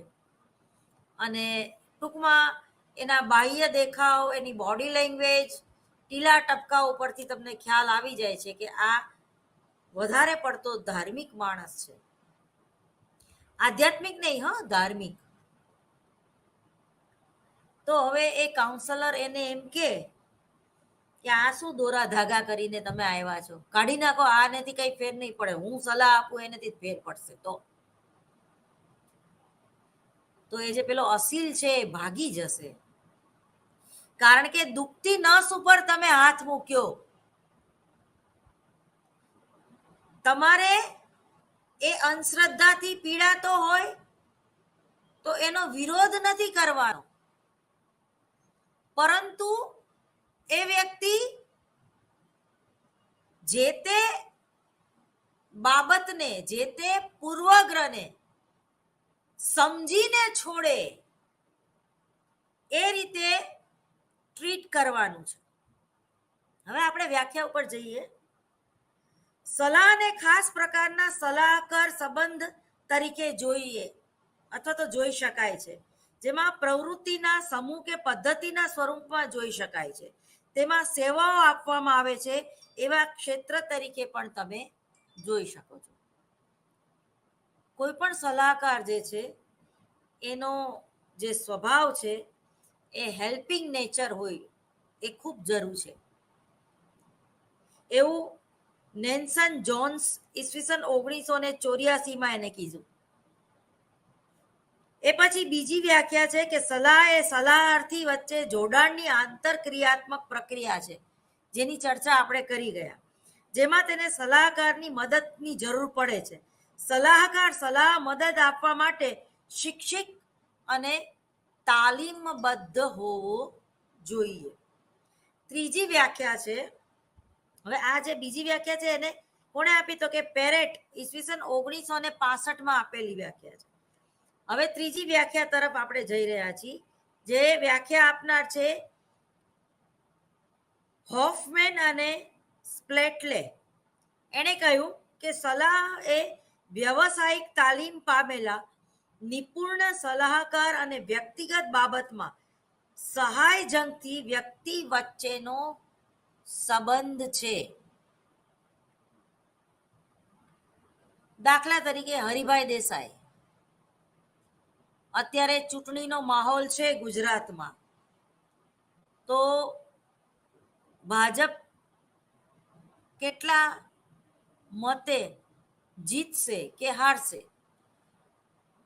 અને ટૂંકમાં એના બાહ્ય દેખાવ, એની બોડી લેંગ્વેજ, ટીલા ટપકા ઉપરથી તમને ખ્યાલ આવી જાય છે કે આ વધારે પડતો ધાર્મિક માણસ છે. આધ્યાત્મિક નહીં, ધાર્મિક. તો હવે એ કાઉન્સલર એને એમ કે આ શું દોરા ધાગા કરીને તમે આવ્યા છો, કાઢી નાખો, આનેથી કઈ ફેર નહીં પડે, હું સલાહ આપું એનાથી ફેર પડશે. તો એ જે પેલો અસીલ છે એ ભાગી જશે. કારણ કે દુખતી નસ ઉપર તમે હાથ મૂક્યો. તમારે એ અંધશ્રદ્ધાથી પીડાતો હોય તો એનો વિરોધ નથી કરવાનો, પરંતુ એ વ્યક્તિ જે તે બાબતને, જે તે પૂર્વગ્રહને સમજીને છોડે એ રીતે ટ્રીટ કરવાનું છે. હવે આપણે વ્યાખ્યા ઉપર જઈએ. સલાહને ખાસ પ્રકારના સલાહકાર સંબંધ તરીકે જોઈએ અથવા તો જોઈ શકાય છે, જેમાં પ્રવૃત્તિના સમૂહ કે પદ્ધતિના સ્વરૂપમાં જોઈ શકાય છે. તેમાં સેવાઓ આપવામાં આવે છે એવા ક્ષેત્ર તરીકે પણ તમે જોઈ શકો છો. કોઈ પણ સલાહકાર જે છે એનો જે સ્વભાવ છે એ હેલ્પિંગ નેચર હોય એ ખૂબ જરૂર છે. એવું નેલ્સન જોન્સ ઈસવીસન 1984માં એને કીધું. એ પછી બીજી વ્યાખ્યા છે કે સલાહ એ સલાહાર્થી વચ્ચે જોડાણની આંતરક્રિયાત્મક પ્રક્રિયા છે, જેની ચર્ચા આપણે કરી ગયા, જેમાં તેને સલાહકારની મદદની જરૂર પડે છે. સલાહકાર સલાહ મદદ આપવા માટે શિક્ષિત અને તાલીમબદ્ધ હોવો જોઈએ. ત્રીજી વ્યાખ્યા છે, હવે આ જે બીજી વ્યાખ્યા છે એને કોણે આપી તો કે પેરેટ ઈસવીસન 1965 આપેલી વ્યાખ્યા છે. હવે ત્રીજી વ્યાખ્યા તરફ આપણે જઈ રહ્યા છીએ, જે વ્યાખ્યા આપનાર છે હોફમેન અને સ્પ્લેટલે. એણે કહ્યું કે સલાહ એ વ્યવસાયિક તાલીમ પામેલા નિપુણ સલાહકાર અને વ્યક્તિગત બાબતમાં સહાયજનકથી વ્યક્તિ વચ્ચેનો સંબંધ છે. દાખલા તરીકે હરિભાઈ દેસાઈ, અત્યારે ચૂંટણીનો માહોલ છે ગુજરાતમાં, તો ભાજપ કેટલા મતે જીતશે કે હારશે?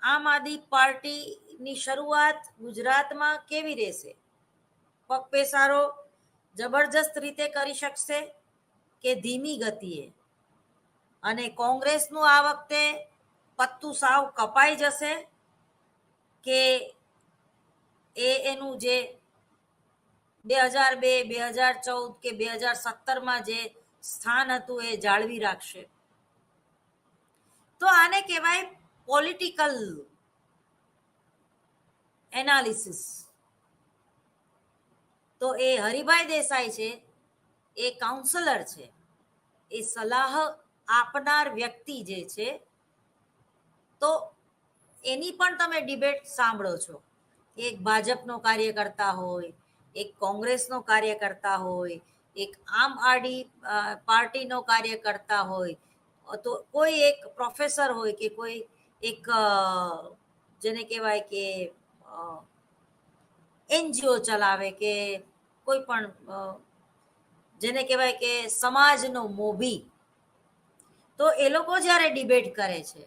આમ આદમી પાર્ટીની શરૂઆત ગુજરાતમાં કેવી રહેશે? પગપેસારો જબરજસ્ત રીતે કરી શકશે કે ધીમી ગતિએ? અને કોંગ્રેસનું આ વખતે પત્તું સાવ કપાઈ જશે કે એનું જે 2002, 2014 કે 2017 જે સ્થાન હતું એ જાળવી રાખશે? તો આને કહેવાય પોલિટિકલ એનાલિસિસ. તો એ હરિભાઈ દેસાઈ છે, એ કાઉન્સલર છે, એ સલાહ આપનાર વ્યક્તિ જે છે, તો એની પણ તમે ડિબેટ સાંભળો છો. એક ભાજપનો કાર્યકર્તા હોય, એક કોંગ્રેસનો કાર્યકર્તા હોય, એક આમ આદમી પાર્ટીનો કાર્યકર્તા હોય, તો કોઈ એક પ્રોફેસર હોય કે કોઈ એક જેને કહેવાય કે એનજીઓ ચલાવે કે કોઈ પણ જેને કહેવાય કે સમાજનો મોભી, તો એ લોકો જ્યારે ડિબેટ કરે છે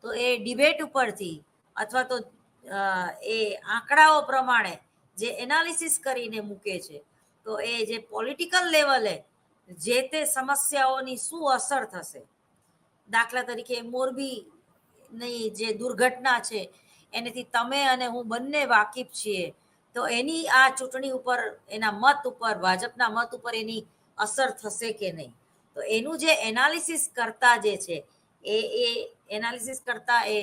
તો એ ડિબેટ ઉપરથી અથવા તો એ આંકડાઓ પ્રમાણે જે એનાલિસિસ કરીને મૂકે છે, તો એ જે પોલિટિકલ લેવલે જે તે સમસ્યાઓની શું અસર થશે. દાખલા તરીકે મોરબીની જે દુર્ઘટના છે એનાથી તમે અને હું બંને વાકેફ છીએ, તો એની આ ચૂંટણી ઉપર, એના મત ઉપર, ભાજપના મત ઉપર એની અસર થશે કે નહીં? તો એનું જે એનાલિસિસ કરતા જે છે એ એનાલિસિસ કરતા એ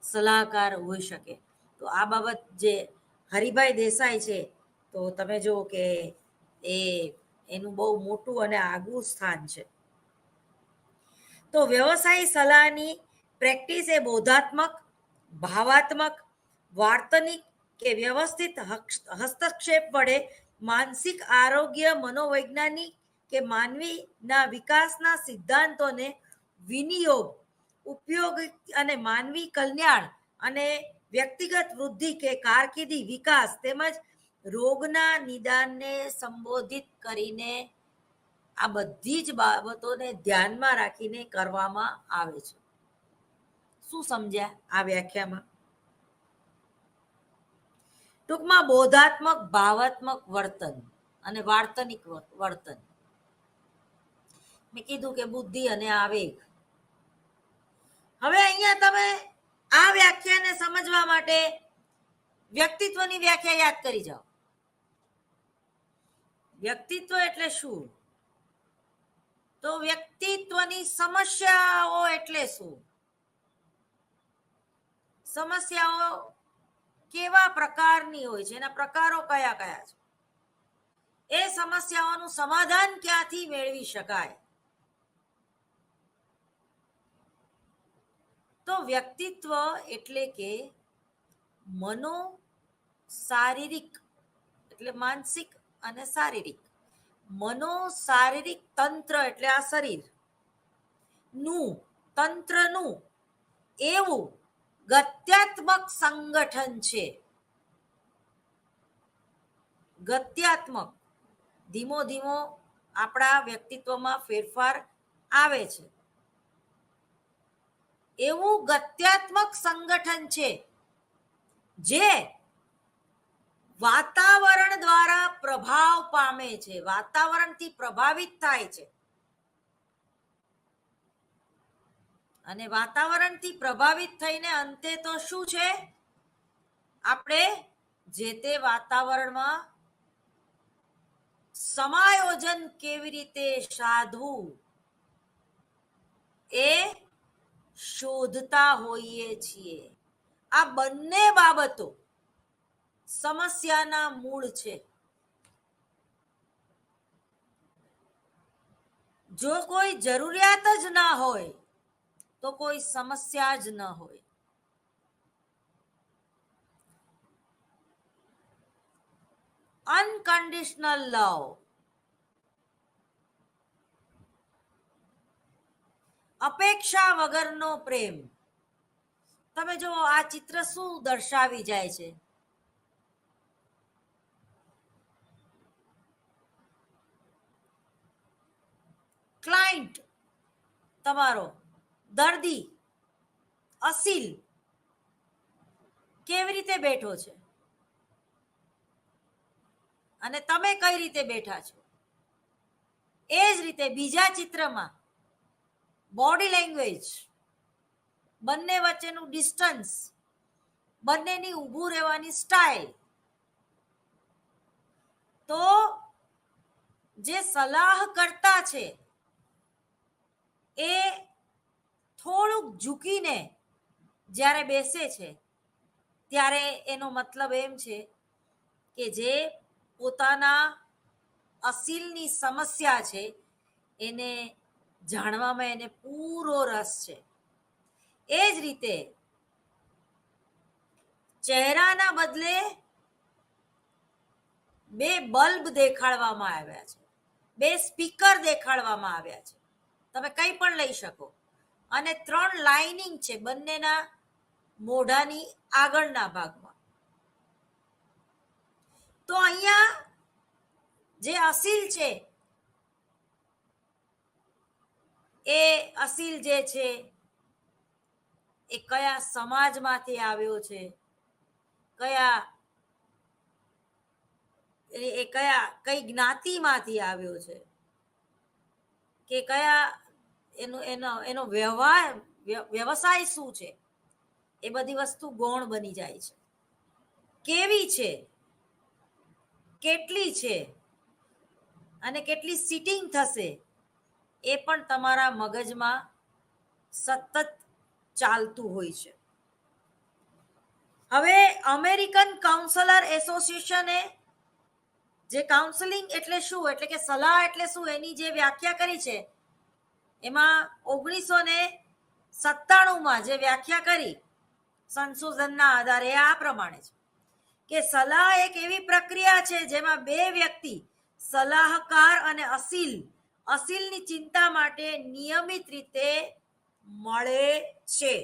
સલાહકાર હોઈ શકે. તો આ બાબત જે હરિભાઈ દેસાઈ છે, તો તમે જુઓ કે એનું બહુ મોટું અને આગવું સ્થાન છે. તો વ્યવસાયી સલાહની પ્રેક્ટિસ એ બોધાત્મક, ભાવાત્મક, વાર્તનિક કે વ્યવસ્થિત હસ્તક્ષેપ વડે માનસિક આરોગ્ય, મનોવૈજ્ઞાનિક કે માનવીના વિકાસના સિદ્ધાંતોને વિનિયોગ, ઉપયોગ અને માનવી કલ્યાણ અને વ્યક્તિગત વૃદ્ધિ કે કારકિર્દી વિકાસ તેમજ રોગના નિદાનને સંબોધિત કરીને આ બધી જ બાબતોને ધ્યાનમાં રાખીને કરવામાં આવે છે. શું સમજ્યા આ વ્યાખ્યામાં? ટૂંકમાં બોધાત્મક, ભાવાત્મક વર્તન અને વાર્તનિક વર્તન. મેં કીધું કે બુદ્ધિ અને આવેગ. હવે અહીંયા તમે આ વ્યાખ્યાને સમજવા માટે વ્યક્તિત્વની વ્યાખ્યા યાદ કરી જાઓ. વ્યક્તિત્વ એટલે શું? તો વ્યક્તિત્વની સમસ્યાઓ એટલે શું? સમસ્યાઓ કેવા પ્રકારની હોય છે, એના પ્રકારો કયા કયા છે, એ સમસ્યાઓનું સમાધાન ક્યાંથી મેળવી શકાય? તો વ્યક્તિત્વ એટલે કે મનો શારીરિક એટલે માનસિક અને શારીરિક, મનો શારીરિક તંત્ર એટલે આ શરીર નું, તંત્રનું એવું ગત્યાત્મક સંગઠન છે. ગત્યાત્મક, ધીમો ધીમો આપણા વ્યક્તિત્વમાં ફેરફાર આવે છે, એવું ગત્યાત્મક સંગઠન છે જે વાતાવરણ દ્વારા પ્રભાવ પામે છે, વાતાવરણથી પ્રભાવિત થાય છે. અને વાતાવરણથી પ્રભાવિત થઈને અંતે તો શું છે? આપણે જે તે વાતાવરણમાં સમાયોજન કેવી રીતે સાધવું એ શોધતા હોઈએ છીએ. આ બંને બાબતો સમસ્યાના મૂળ છે. જો કોઈ જરૂરિયાત જ ના હોય તો કોઈ સમસ્યા જ ન હોય. અનકન્ડિશનલ લવ, અપેક્ષા વગરનો પ્રેમ. તમે જો આ ચિત્ર શું દર્શાવી જાય છે? ક્લાયન્ટ તમારો દર્દી અસીલ કેવી રીતે બેઠો છે અને તમે કઈ રીતે બેઠા છો. એ જ રીતે બીજા ચિત્રમાં બોડી લેંગ્વેજ, બંને વચ્ચેનું ડિસ્ટન્સ, બંનેની ઊભું રહેવાની સ્ટાઇલ. તો જે સલાહ કરતા છે એ થોડુંક ઝૂકીને જ્યારે બેસે છે ત્યારે એનો મતલબ એમ છે કે જે પોતાના અસીલની સમસ્યા છે એને જાણવામાં એને પૂરો રસ છે. એ જ રીતે ચહેરાના બદલે બે બલ્બ દેખાડવામાં આવ્યા છે, બે સ્પીકર દેખાડવામાં આવ્યા છે. તમે કંઈ પણ લઈ શકો. અને 3 લાઇનિંગ છે બંનેના મોઢાની આગળના ભાગમાં. તો અહીંયા જે અસીલ છે એ અસીલ જે છે એ કયા સમાજમાંથી આવ્યો છે, કઈ જ્ઞાતિમાંથી આવ્યો છે, કે કયા એનો વ્યવસાય શું છે, એ બધી વસ્તુ ગૌણ બની જાય છે. કેવી છે, કેટલી છે અને કેટલી સિટિંગ થશે એ પણ તમારા મગજમાં સતત ચાલતું હોય છે. હવે અમેરિકન કાઉન્સલર એસોસિએશને જે કાઉન્સેલિંગ એટલે શું, એટલે કે સલાહ એટલે શું, એની જે વ્યાખ્યા કરી છે એમાં 1997માં જે વ્યાખ્યા કરી સંશોધનના આધારે આ પ્રમાણે છે કે સલાહ એક એવી પ્રક્રિયા છે જેમાં બે વ્યક્તિ, સલાહકાર અને અસીલની ચિંતા માટે નિયમિત રીતે મળે છે.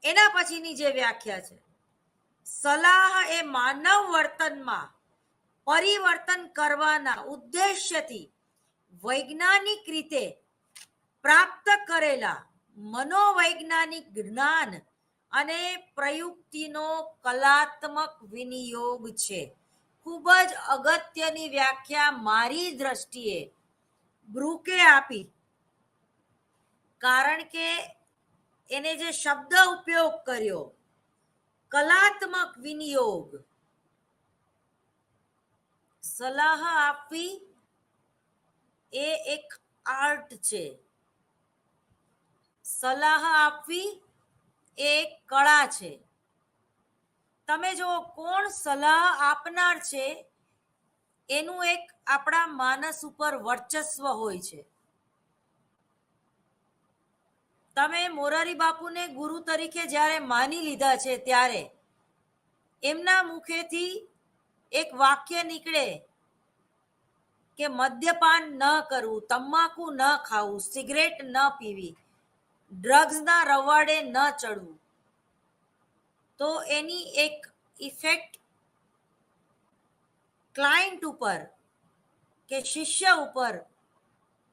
એના પછીની જે વ્યાખ્યા છે, સલાહ એ માનવ વર્તનમાં પરિવર્તન કરવાના ઉદ્દેશ્યથી વૈજ્ઞાનિક રીતે પ્રાપ્ત કરેલા મનોવૈજ્ઞાનિક જ્ઞાન અને પ્રયુક્તિનો કલાત્મક વિનિયોગ છે. ખૂબ જ અગત્યની વ્યાખ્યા મારી દ્રષ્ટિએ બ્રુકે આપી, કારણ કે એને જે શબ્દ ઉપયોગ કર્યો કલાત્મક વિનિયોગ, સલાહ આપવી એ એક આર્ટ છે, સલાહ આપવી એ એક કળા છે. તમે જો કોણ સલાહ આપનાર છે એનું એક આપણા માનસ ઉપર વર્ચસ્વ હોય છે. તમે મોરારી બાપુને ગુરુ તરીકે જ્યારે માની લીધા છે ત્યારે એમના મુખેથી એક વાક્ય નીકળે કે મદ્યપાન ન કરવું, તમાકુ ન ખાવું, સિગરેટ ન પીવી, ડ્રગ્સના રવાડે ન ચડવું, તો એની એક ઇફેક્ટ ક્લાયન્ટ ઉપર કે શિષ્ય ઉપર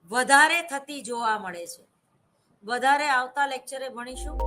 વધારે થતી જોવા મળે છે. વધારે આવતા લેક્ચરે ભણીશું.